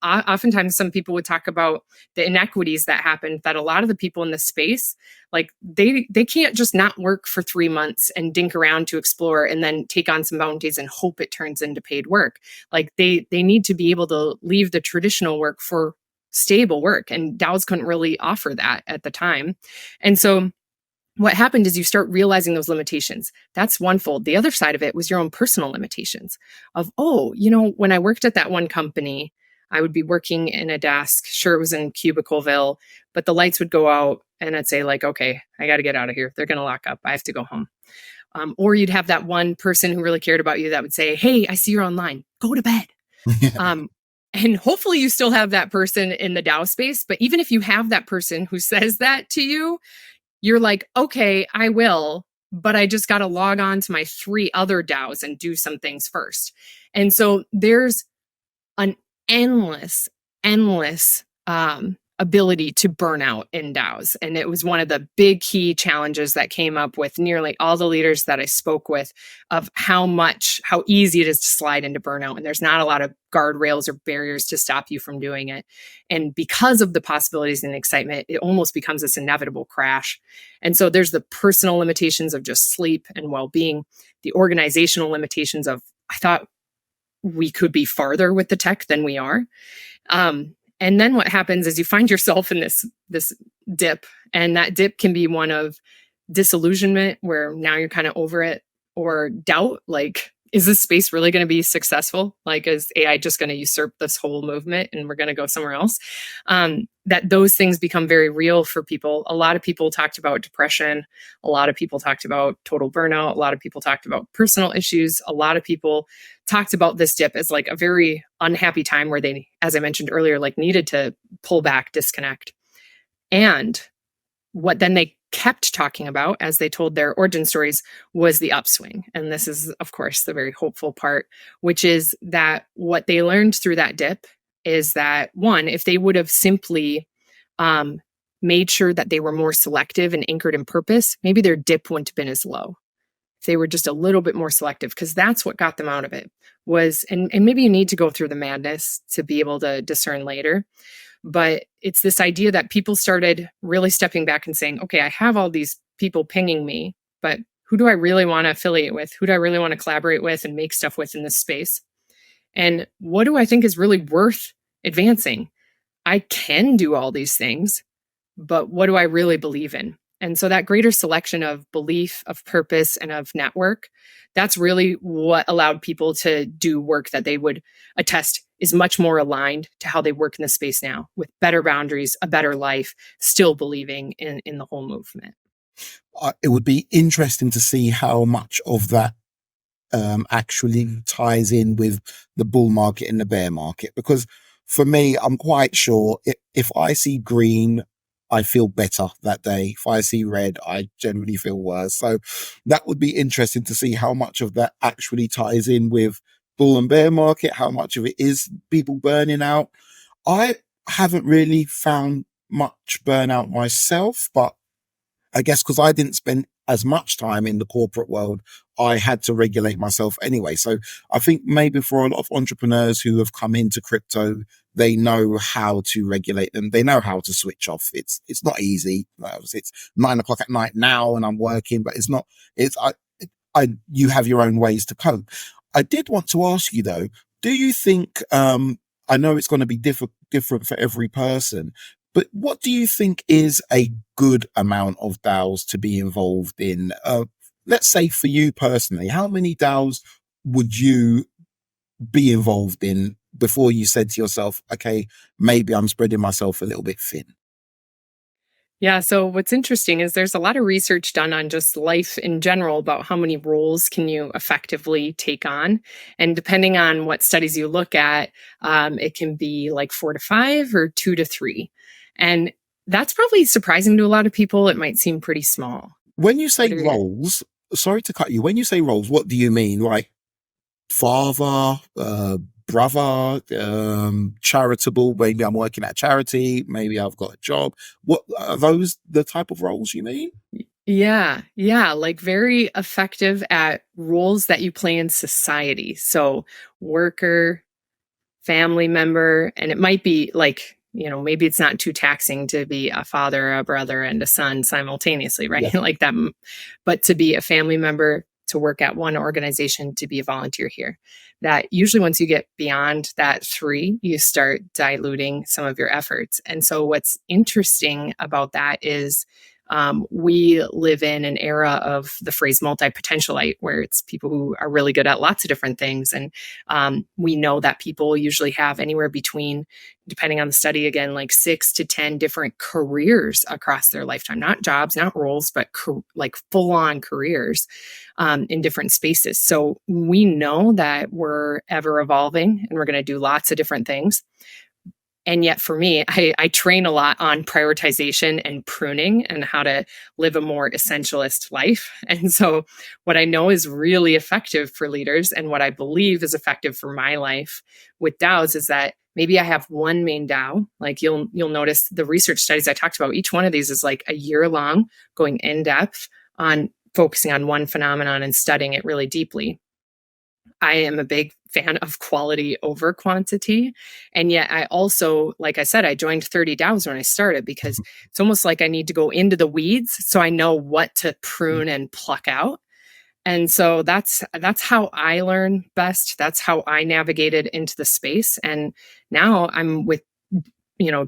oftentimes some people would talk about the inequities that happen, that a lot of the people in the space, like they can't just not work for 3 months and dink around to explore and then take on some bounties and hope it turns into paid work. Like they need to be able to leave the traditional work for stable work, and DAOs couldn't really offer that at the time. And so what happened is you start realizing those limitations. That's one fold. The other side of it was your own personal limitations of, when I worked at that one company, I would be working in a desk. Sure, it was in Cubicleville, but the lights would go out and I'd say like, okay, I got to get out of here. They're going to lock up. I have to go home. Or you'd have that one person who really cared about you that would say, hey, I see you're online. Go to bed. And hopefully you still have that person in the DAO space. But even if you have that person who says that to you, you're like, okay, I will, but I just got to log on to my 3 other DAOs and do some things first. And so there's an endless ability to burn out in DAOs. And it was one of the big key challenges that came up with nearly all the leaders that I spoke with, of how easy it is to slide into burnout. And there's not a lot of guardrails or barriers to stop you from doing it. And because of the possibilities and excitement, it almost becomes this inevitable crash. And so there's the personal limitations of just sleep and well-being, the organizational limitations of, I thought we could be farther with the tech than we are. And then what happens is you find yourself in this dip, and that dip can be one of disillusionment, where now you're kind of over it, or doubt, like, is this space really going to be successful? Like, is AI just going to usurp this whole movement and we're going to go somewhere else? That those things become very real for people. A lot of people talked about depression. A lot of people talked about total burnout. A lot of people talked about personal issues. A lot of people talked about this dip as like a very unhappy time where they, as I mentioned earlier, like needed to pull back, disconnect. And what then they kept talking about as they told their origin stories was the upswing. And this is, of course, the very hopeful part, which is that what they learned through that dip is that, one, if they would have simply made sure that they were more selective and anchored in purpose, maybe their dip wouldn't have been as low. If they were just a little bit more selective, because that's what got them out of it was, and maybe you need to go through the madness to be able to discern later. But it's this idea that people started really stepping back and saying, okay, I have all these people pinging me, but who do I really want to affiliate with? Who do I really want to collaborate with and make stuff with in this space? And what do I think is really worth advancing? I can do all these things, but what do I really believe in? And so that greater selection of belief, of purpose, and of network, that's really what allowed people to do work that they would attest is much more aligned to how they work in the space now, with better boundaries, a better life, still believing in the whole movement. It would be interesting to see how much of that actually ties in with the bull market and the bear market. Because for me, I'm quite sure if I see green, I feel better that day. If I see red, I generally feel worse. So that would be interesting to see how much of that actually ties in with bull and bear market, how much of it is people burning out. I haven't really found much burnout myself, but I guess because I didn't spend as much time in the corporate world, I had to regulate myself anyway. So I think maybe for a lot of entrepreneurs who have come into crypto, they know how to regulate them. They know how to switch off. It's not easy. It's 9 o'clock at night now and I'm working, but it's not, you have your own ways to cope. I did want to ask you though, do you think, I know it's going to be different for every person, but what do you think is a good amount of DAOs to be involved in? Let's say for you personally, how many DAOs would you be involved in before you said to yourself, okay, maybe I'm spreading myself a little bit thin? Yeah, so what's interesting is there's a lot of research done on just life in general about how many roles can you effectively take on. And depending on what studies you look at, it can be like 4 to 5 or 2 to 3. And that's probably surprising to a lot of people. It might seem pretty small. When you say roles, sorry to cut you, when you say roles, what do you mean? Like father, brother, charitable. Maybe I'm working at a charity. Maybe I've got a job. What are those the type of roles you mean? Yeah, like very effective at roles that you play in society. So worker, family member, and it might be like, maybe it's not too taxing to be a father, a brother, and a son simultaneously, right? Yeah. Like that, but to be a family member, to work at one organization, to be a volunteer here. That usually once you get beyond that 3, you start diluting some of your efforts. And so what's interesting about that is we live in an era of the phrase multi-potentialite, where it's people who are really good at lots of different things. And we know that people usually have anywhere between, depending on the study again, like 6 to 10 different careers across their lifetime, not jobs, not roles, but like full-on careers in different spaces. So we know that we're ever evolving and we're going to do lots of different things. And yet for me, I train a lot on prioritization and pruning and how to live a more essentialist life. And so what I know is really effective for leaders and what I believe is effective for my life with DAOs is that maybe I have one main DAO. Like you'll notice the research studies I talked about, each one of these is like a year long, going in depth on focusing on one phenomenon and studying it really deeply. I am a big fan of quality over quantity. And yet I also, like I said, I joined 30 DAOs when I started because it's almost like I need to go into the weeds so I know what to prune and pluck out. And so that's how I learn best. That's how I navigated into the space. And now I'm with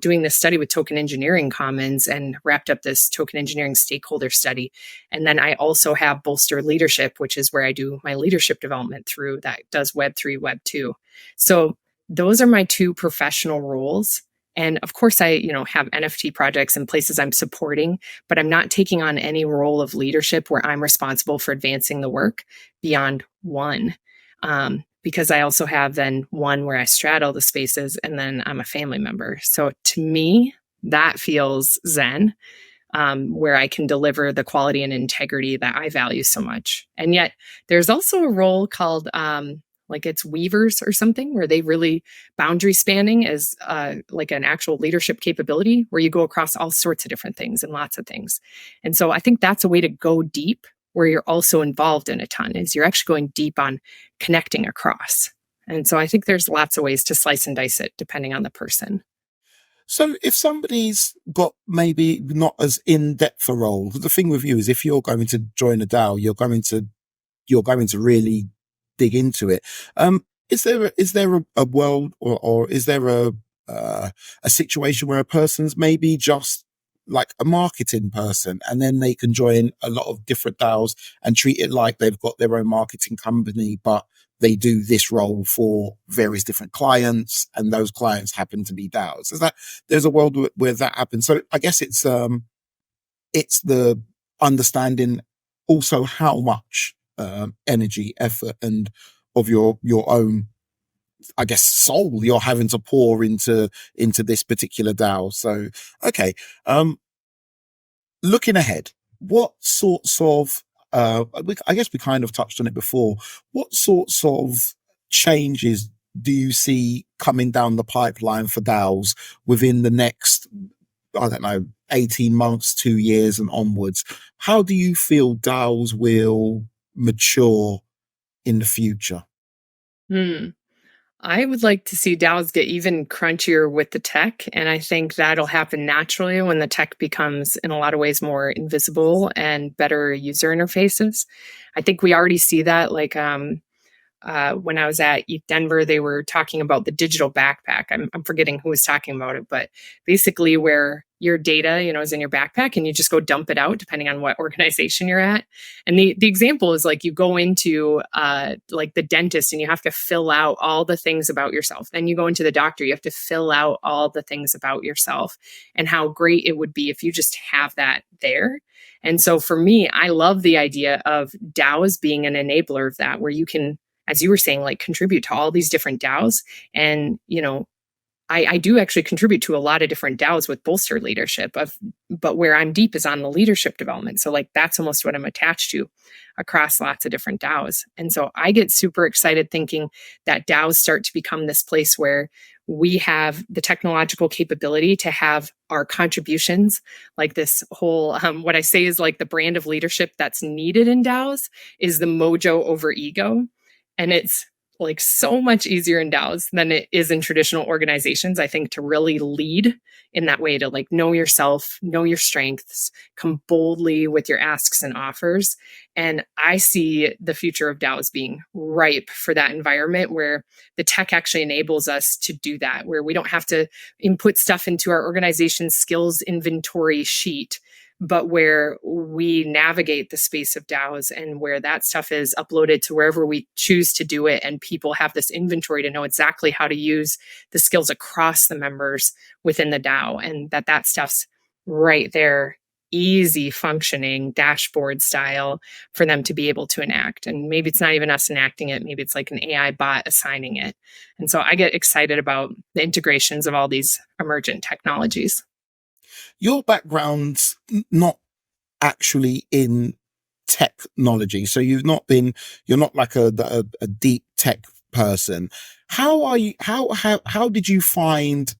doing this study with Token Engineering Commons and wrapped up this token engineering stakeholder study. And then I also have Bolster Leadership, which is where I do my leadership development through that does Web3, Web2. So those are my 2 professional roles. And of course, I, have NFT projects and places I'm supporting, but I'm not taking on any role of leadership where I'm responsible for advancing the work beyond one. Because I also have then one where I straddle the spaces and then I'm a family member. So to me, that feels zen, where I can deliver the quality and integrity that I value so much. And yet there's also a role called like it's weavers or something where they really boundary spanning as like an actual leadership capability where you go across all sorts of different things and lots of things. And so I think that's a way to go deep where you're also involved in a ton, is you're actually going deep on connecting across. And so I think there's lots of ways to slice and dice it depending on the person. So if somebody's got maybe not as in-depth a role, the thing with you is if you're going to join a DAO, you're going to really dig into it. Is there a world or is there a situation where a person's maybe just like a marketing person and then they can join a lot of different DAOs and treat it like they've got their own marketing company, but they do this role for various different clients and those clients happen to be DAOs? There's a world where that happens. So I guess it's the understanding also how much energy, effort, and of your own, I guess, soul you're having to pour into this particular DAO. So, okay. Looking ahead, what sorts of, I guess we kind of touched on it before. What sorts of changes do you see coming down the pipeline for DAOs within the next, 18 months, 2 years and onwards? How do you feel DAOs will mature in the future? I would like to see DAOs get even crunchier with the tech. And I think that'll happen naturally when the tech becomes, in a lot of ways, more invisible and better user interfaces. I think we already see that. Like when I was at ETH Denver, they were talking about the digital backpack. I'm forgetting who was talking about it, but basically where your data, is in your backpack and you just go dump it out depending on what organization you're at. And the example is like you go into like the dentist and you have to fill out all the things about yourself. Then you go into the doctor, you have to fill out all the things about yourself and how great it would be if you just have that there. And so for me, I love the idea of DAOs being an enabler of that, where you can, as you were saying, like contribute to all these different DAOs and, I do actually contribute to a lot of different DAOs with bolster leadership but where I'm deep is on the leadership development. So like that's almost what I'm attached to across lots of different DAOs. And so I get super excited thinking that DAOs start to become this place where we have the technological capability to have our contributions, like this whole, what I say is like the brand of leadership that's needed in DAOs is the mojo over ego. And it's like so much easier in DAOs than it is in traditional organizations, I think, to really lead in that way, to like know yourself, know your strengths, come boldly with your asks and offers. And I see the future of DAOs being ripe for that environment where the tech actually enables us to do that, where we don't have to input stuff into our organization's skills inventory sheet, but where we navigate the space of DAOs and where that stuff is uploaded to wherever we choose to do it. And people have this inventory to know exactly how to use the skills across the members within the DAO, and that stuff's right there, easy functioning dashboard style for them to be able to enact. And maybe it's not even us enacting it. Maybe it's like an AI bot assigning it. And so I get excited about the integrations of all these emergent technologies. Your background's not actually in technology, so you're not like a deep tech person. How did you find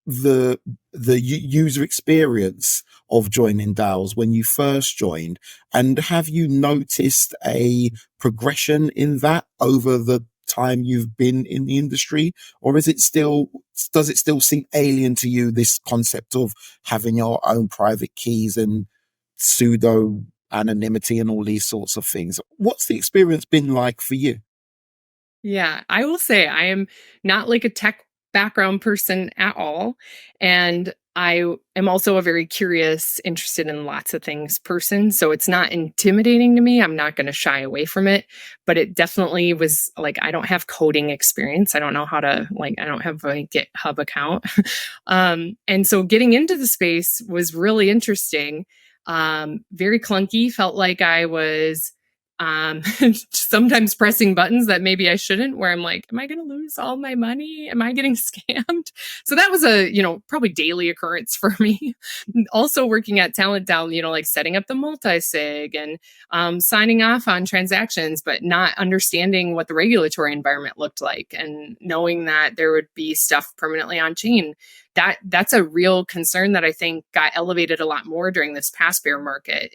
the user experience of joining DAOs when you first joined, and have you noticed a progression in that over the time you've been in the industry, or does it still seem alien to you, this concept of having your own private keys and pseudo anonymity and all these sorts of things? What's the experience been like for you? Yeah, I will say I am not like a tech background person at all. And I am also a very curious, interested in lots of things person. So it's not intimidating to me. I'm not going to shy away from it. But it definitely was like, I don't have coding experience. I don't know how to, like, I don't have a GitHub account. And so getting into the space was really interesting. Very clunky. Felt like I was sometimes pressing buttons that maybe I shouldn't, where I'm like, am I going to lose all my money? Am I getting scammed? So that was a, probably daily occurrence for me. Also working at TalentDAO, like setting up the multi-sig and signing off on transactions, but not understanding what the regulatory environment looked like and knowing that there would be stuff permanently on chain. That's a real concern that I think got elevated a lot more during this past bear market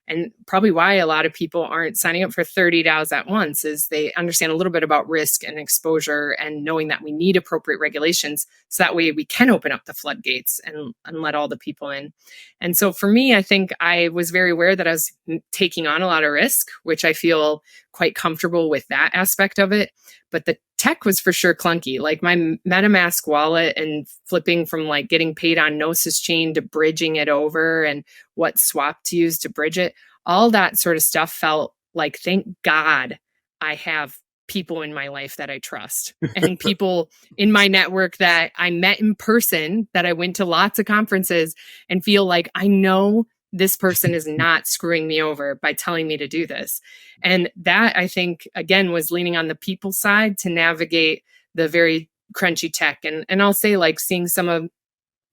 and probably why a lot of people aren't signing up for 30 DAOs at once is they understand a little bit about risk and exposure and knowing that we need appropriate regulations so that way we can open up the floodgates and let all the people in. And so for me, I think I was very aware that I was taking on a lot of risk, which I feel quite comfortable with that aspect of it. But the tech was for sure clunky. Like my MetaMask wallet and flipping from like getting paid on Gnosis chain to bridging it over and what swap to use to bridge it. All that sort of stuff felt like, thank God I have people in my life that I trust and people in my network that I met in person, that I went to lots of conferences and feel like I know this person is not screwing me over by telling me to do this. And that, I think, again, was leaning on the people side to navigate the very crunchy tech. And I'll say, like, seeing some of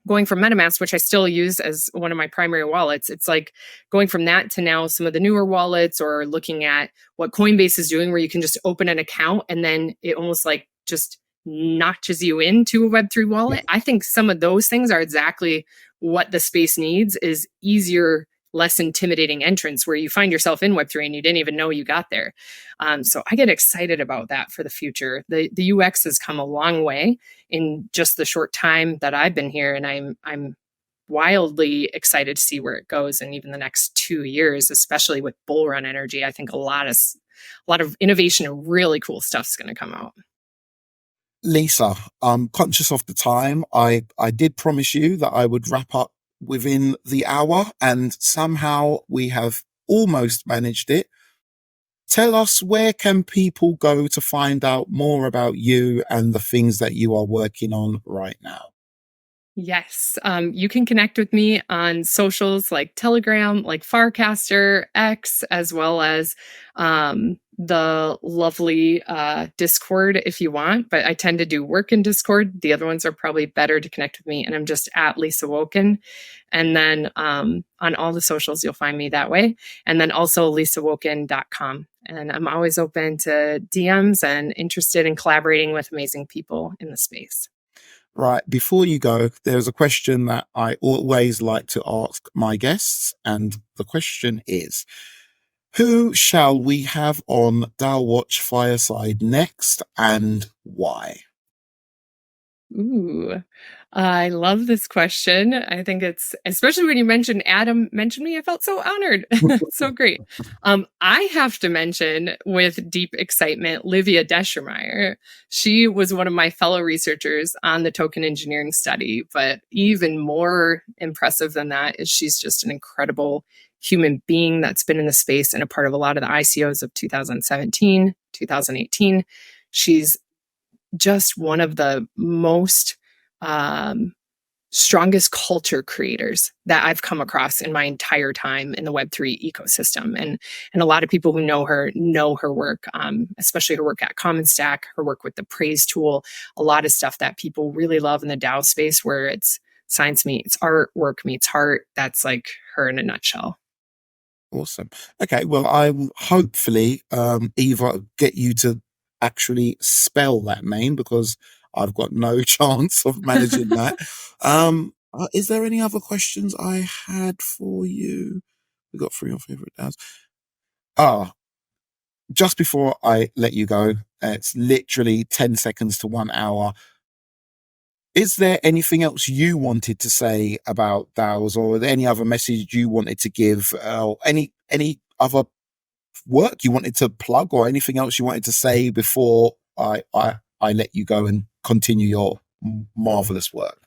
going from MetaMask, which I still use as one of my primary wallets, it's like going from that to now some of the newer wallets, or looking at what Coinbase is doing where you can just open an account and then it almost like just notches you into a Web3 wallet. I think some of those things are exactly what the space needs, is easier, less intimidating entrance where you find yourself in Web3 and you didn't even know you got there. So I get excited about that for the future. The UX has come a long way in just the short time that I've been here, and I'm wildly excited to see where it goes in even the next 2 years, especially with bull run energy. I think a lot of innovation and really cool stuff is going to come out. Lisa, I'm conscious of the time. I did promise you that I would wrap up within the hour, and somehow we have almost managed it. Tell us, where can people go to find out more about you and the things that you are working on right now? Yes, you can connect with me on socials like Telegram, like Farcaster, X, as well as the lovely Discord if you want, but I tend to do work in Discord. The other ones are probably better to connect with me, and I'm just at Lisa Wocken. And then on all the socials, you'll find me that way. And then also lisawocken.com. And I'm always open to DMs and interested in collaborating with amazing people in the space. Right. Before you go, there's a question that I always like to ask my guests. And the question is, who shall we have on DAO Watch Fireside next and why? Ooh, I love this question. I think it's, especially when you mentioned Adam mentioned me, I felt so honored. So great. I have to mention with deep excitement, Livia Deschemeier. She was one of my fellow researchers on the token engineering study, but even more impressive than that is she's just an incredible human being that's been in the space and a part of a lot of the ICOs of 2017, 2018. She's just one of the most strongest culture creators that I've come across in my entire time in the Web3 ecosystem. And a lot of people who know her work, especially her work at Common Stack, her work with the Praise tool, a lot of stuff that people really love in the DAO space where it's science meets art, work meets heart. That's like her in a nutshell. Awesome. Okay. Well, I will hopefully either get you to actually spell that name because I've got no chance of managing that. Is there any other questions I had for you? We got 3 or favorite DAOs. Just before I let you go, it's literally 10 seconds to 1 hour. Is there anything else you wanted to say about DAOs, or any other message you wanted to give, any other work you wanted to plug, or anything else you wanted to say before I let you go and continue your marvelous work?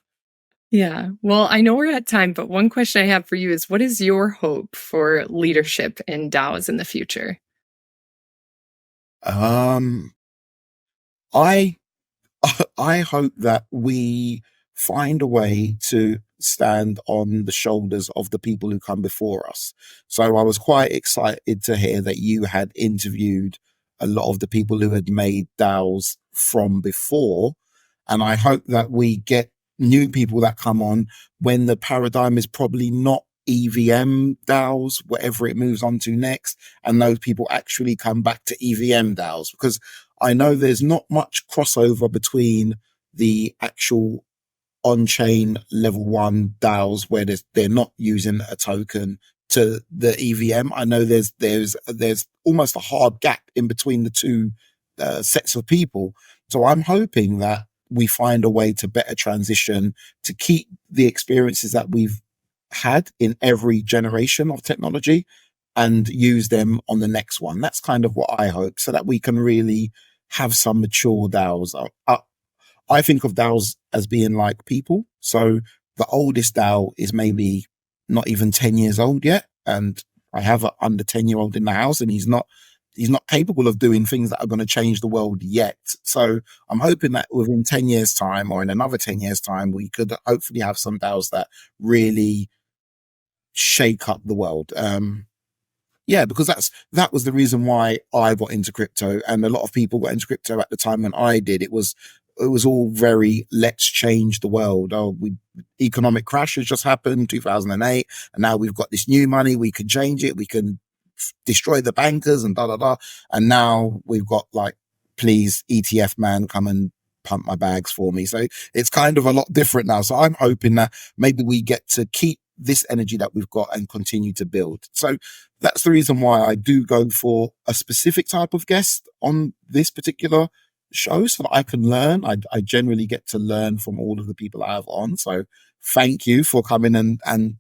Yeah. Well, I know we're at time, but one question I have for you is, what is your hope for leadership in DAOs in the future? I hope that we find a way to stand on the shoulders of the people who come before us. So I was quite excited to hear that you had interviewed a lot of the people who had made DAOs from before. And I hope that we get new people that come on when the paradigm is probably not EVM DAOs, whatever it moves on to next. And those people actually come back to EVM DAOs, because I know there's not much crossover between the actual on-chain level 1 DAOs where they're not using a token to the EVM. I know there's almost a hard gap in between the two sets of people. So I'm hoping that we find a way to better transition, to keep the experiences that we've had in every generation of technology and use them on the next one. That's kind of what I hope, so that we can really have some mature DAOs. I think of DAOs as being like people. So the oldest DAO is maybe not even 10 years old yet. And I have an under 10-year-old in the house, and he's not capable of doing things that are going to change the world yet. So I'm hoping that within 10 years time, or in another 10 years time, we could hopefully have some DAOs that really shake up the world. Yeah, because that was the reason why I got into crypto, and a lot of people got into crypto at the time when I did. It was all very, let's change the world. Economic crash has just happened, 2008, and now we've got this new money. We can change it. We can destroy the bankers and And now we've got like, please, ETF man, come and pump my bags for me. So it's kind of a lot different now. So I'm hoping that maybe we get to keep this energy that we've got and continue to build. So that's the reason why I do go for a specific type of guest on this particular show, so that I can learn. I generally get to learn from all of the people I have on. So thank you for coming and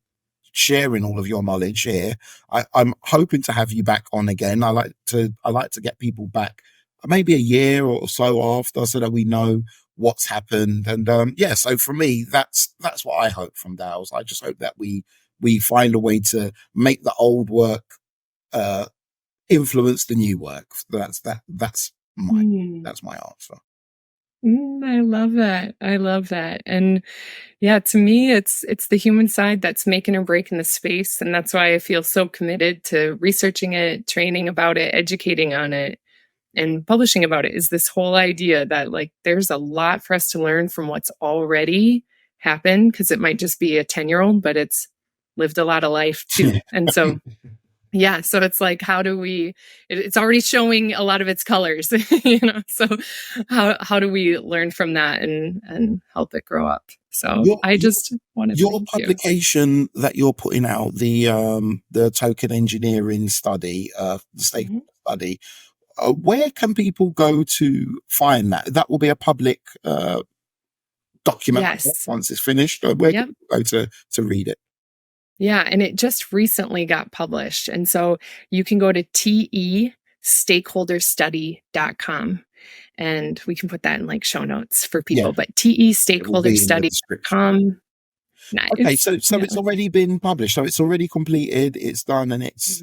sharing all of your knowledge here. I'm hoping to have you back on again. I like to get people back maybe a year or so after, so that we know what's happened. And so for me, that's what I hope from DAOs. I just hope that we find a way to make the old work influence the new work. That's my answer. I love that. I love that. And yeah, to me, it's the human side that's making or breaking the space. And that's why I feel so committed to researching it, training about it, educating on it. and publishing about it, is this whole idea that like there's a lot for us to learn from what's already happened, because it might just be a 10-year-old, but it's lived a lot of life too. And so yeah, so it's like, how do we, it's already showing a lot of its colors, so how do we learn from that and help it grow up? So I just wanted to your publication that you're putting out, the token engineering study, the Stakeholder study, where can people go to find that? That will be a public document. Yes. Once it's finished. Where can people go to read it? Yeah, and it just recently got published. And so you can go to testakeholderstudy.com, and we can put that in like show notes for people, but testakeholderstudy.com. Nice. Okay, so it's already been published. So it's already completed, it's done, and it's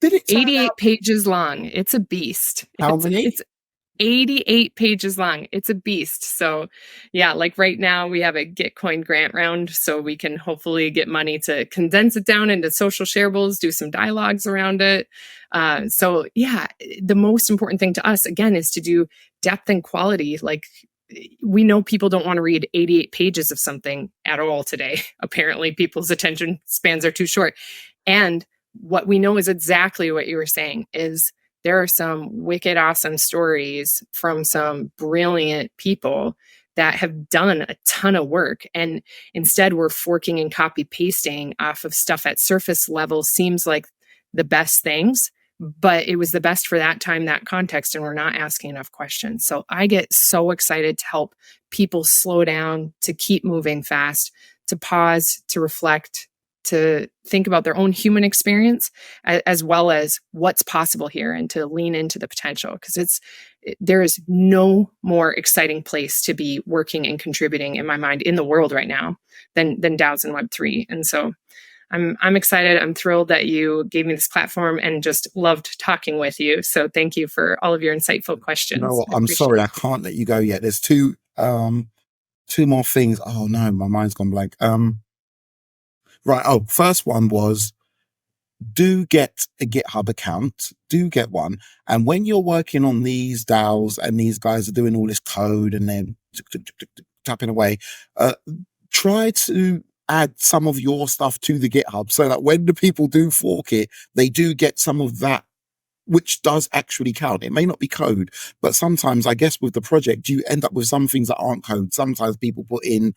did it 88 pages long. It's a beast. How many? It's 88 pages long. It's a beast. So yeah, like right now we have a Gitcoin grant round, so we can hopefully get money to condense it down into social shareables, do some dialogues around it. So yeah, the most important thing to us, again, is to do depth and quality. Like, we know people don't want to read 88 pages of something at all today. Apparently people's attention spans are too short. And what we know is exactly what you were saying, is there are some wicked awesome stories from some brilliant people that have done a ton of work. And instead we're forking and copy pasting off of stuff at surface level seems like the best things, but it was the best for that time, that context, and we're not asking enough questions. So I get so excited to help people slow down, to keep moving fast, to pause, to reflect, to think about their own human experience, as well as what's possible here, and to lean into the potential, because there is no more exciting place to be working and contributing, in my mind, in the world right now than DAOs and Web3. And so I'm excited. I'm thrilled that you gave me this platform, and just loved talking with you. So thank you for all of your insightful questions. You know what? I'm sorry, I can't let you go yet. There's two more things. Oh no, my mind's gone blank. Right. Oh, first one was, do get a GitHub account, do get one. And when you're working on these DAOs and these guys are doing all this code and then tapping away, try to add some of your stuff to the GitHub, so that when the people do fork it, they do get some of that, which does actually count. It may not be code, but sometimes, I guess, with the project, you end up with some things that aren't code. Sometimes people put in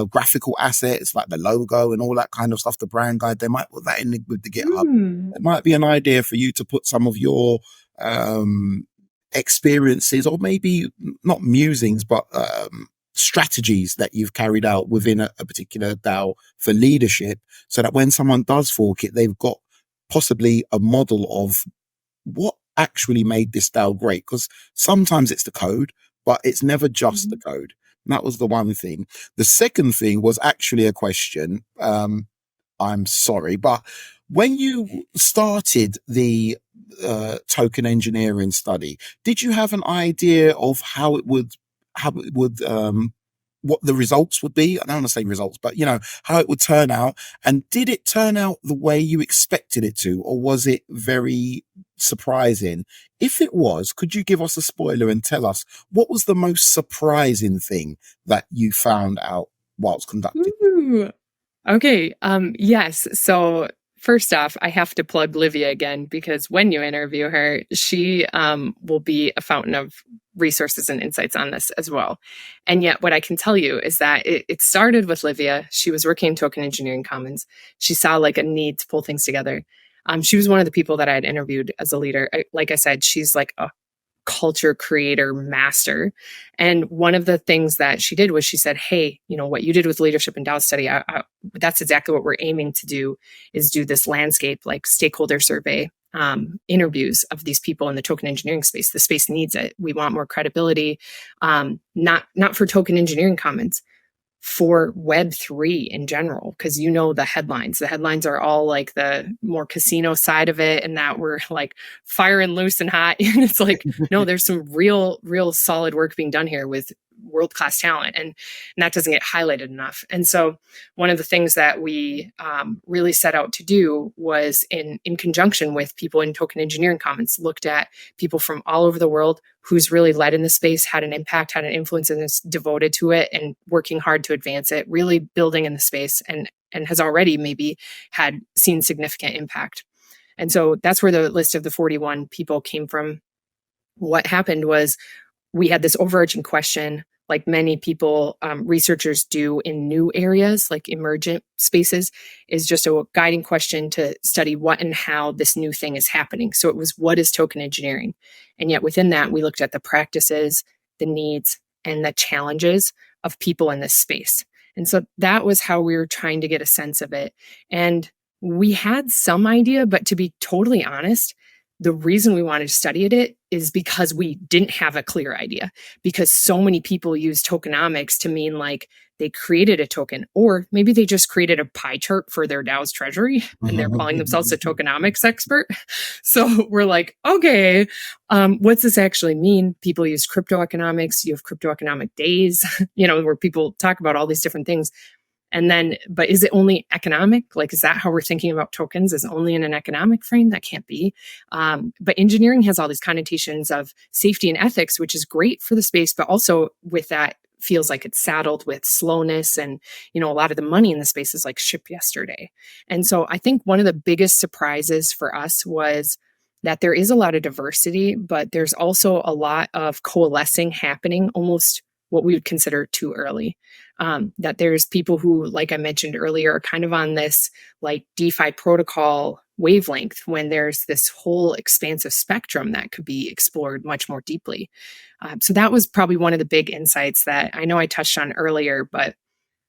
graphical assets like the logo and all that kind of stuff, the brand guide. They might put that in with the GitHub. It might be an idea for you to put some of your experiences, or maybe not musings, but strategies that you've carried out within a particular DAO for leadership, so that when someone does fork it, they've got possibly a model of what actually made this DAO great. Because sometimes it's the code, but it's never just the code. And that was the one thing. The second thing was actually a question. I'm sorry, but when you started the token engineering study, did you have an idea of how it would what the results would be? I don't want to say results, but how it would turn out. And did it turn out the way you expected it to, or was it very surprising? If it was, could you give us a spoiler and tell us what was the most surprising thing that you found out whilst conducting? Ooh. Okay. Yes. So first off, I have to plug Livia again, because when you interview her, she will be a fountain of resources and insights on this as well. And yet what I can tell you is that it started with Livia. She was working in Token Engineering Commons. She saw like a need to pull things together. She was one of the people that I had interviewed as a leader. Like I said, she's like a culture creator master. And one of the things that she did was she said, hey, what you did with leadership and DAO study, that's exactly what we're aiming to do, is do this landscape, like stakeholder survey, interviews of these people in the token engineering space. The space needs it. We want more credibility, not for Token Engineering Commons, for Web3 in general, because the headlines. The headlines are all like the more casino side of it, and that we're like firing loose and hot. And it's like, no, there's some real solid work being done here with world-class talent, and that doesn't get highlighted enough. And so one of the things that we really set out to do was in conjunction with people in Token Engineering Commons, looked at people from all over the world who's really led in the space, had an impact, had an influence, and is devoted to it and working hard to advance it, really building in the space, and has already maybe had seen significant impact. And so that's where the list of the 41 people came from. What happened was we had this overarching question, like many people, researchers do in new areas, like emergent spaces, is just a guiding question to study what and how this new thing is happening. So it was, what is token engineering? And yet within that, we looked at the practices, the needs, and the challenges of people in this space. And so that was how we were trying to get a sense of it. And we had some idea, but to be totally honest, the reason we wanted to study it is because we didn't have a clear idea, because so many people use tokenomics to mean like they created a token, or maybe they just created a pie chart for their DAO's treasury and they're calling themselves a tokenomics expert. So we're like, okay, what's this actually mean? People use crypto economics. You have crypto economic days, where people talk about all these different things. And then, but is it only economic? Like, is that how we're thinking about tokens? Is it only in an economic frame? That can't be. But engineering has all these connotations of safety and ethics, which is great for the space, but also with that feels like it's saddled with slowness. And, a lot of the money in the space is like ship yesterday. And so I think one of the biggest surprises for us was that there is a lot of diversity, but there's also a lot of coalescing happening almost what we would consider too early. That there's people who, like I mentioned earlier, are kind of on this like DeFi protocol wavelength, when there's this whole expansive spectrum that could be explored much more deeply. So that was probably one of the big insights that I know I touched on earlier, but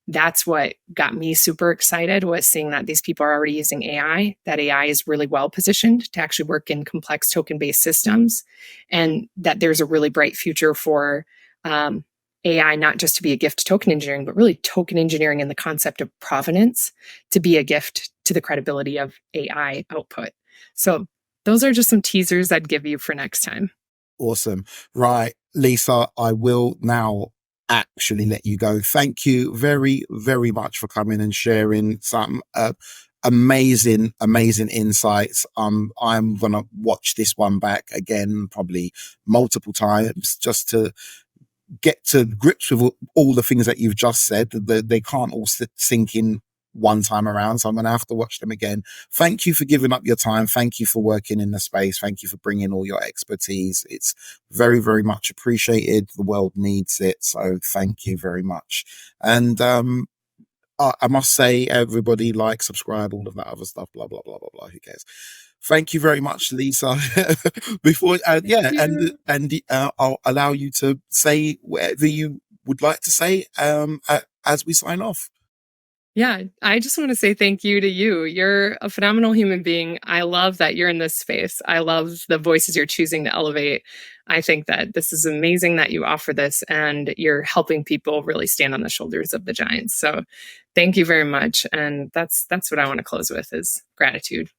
that's what got me super excited, was seeing that these people are already using AI, that AI is really well positioned to actually work in complex token-based systems, and that there's a really bright future for AI, not just to be a gift to token engineering, but really token engineering and the concept of provenance to be a gift to the credibility of AI output. So those are just some teasers I'd give you for next time. Awesome. Right, Lisa, I will now actually let you go. Thank you very, very much for coming and sharing some amazing insights. I'm going to watch this one back again, probably multiple times, just to get to grips with all the things that you've just said. They can't all sink in one time around, so I'm going to have to watch them again. Thank you for giving up your time. Thank you for working in the space. Thank you for bringing all your expertise. It's very, very much appreciated. The world needs it, so thank you very much. And I must say, everybody, like, subscribe, all of that other stuff, blah blah blah blah blah. Who cares? Thank you very much, Lisa. Before, I'll allow you to say whatever you would like to say as we sign off. Yeah, I just want to say thank you to you. You're a phenomenal human being. I love that you're in this space. I love the voices you're choosing to elevate. I think that this is amazing that you offer this, and you're helping people really stand on the shoulders of the giants. So thank you very much. And that's what I want to close with, is gratitude.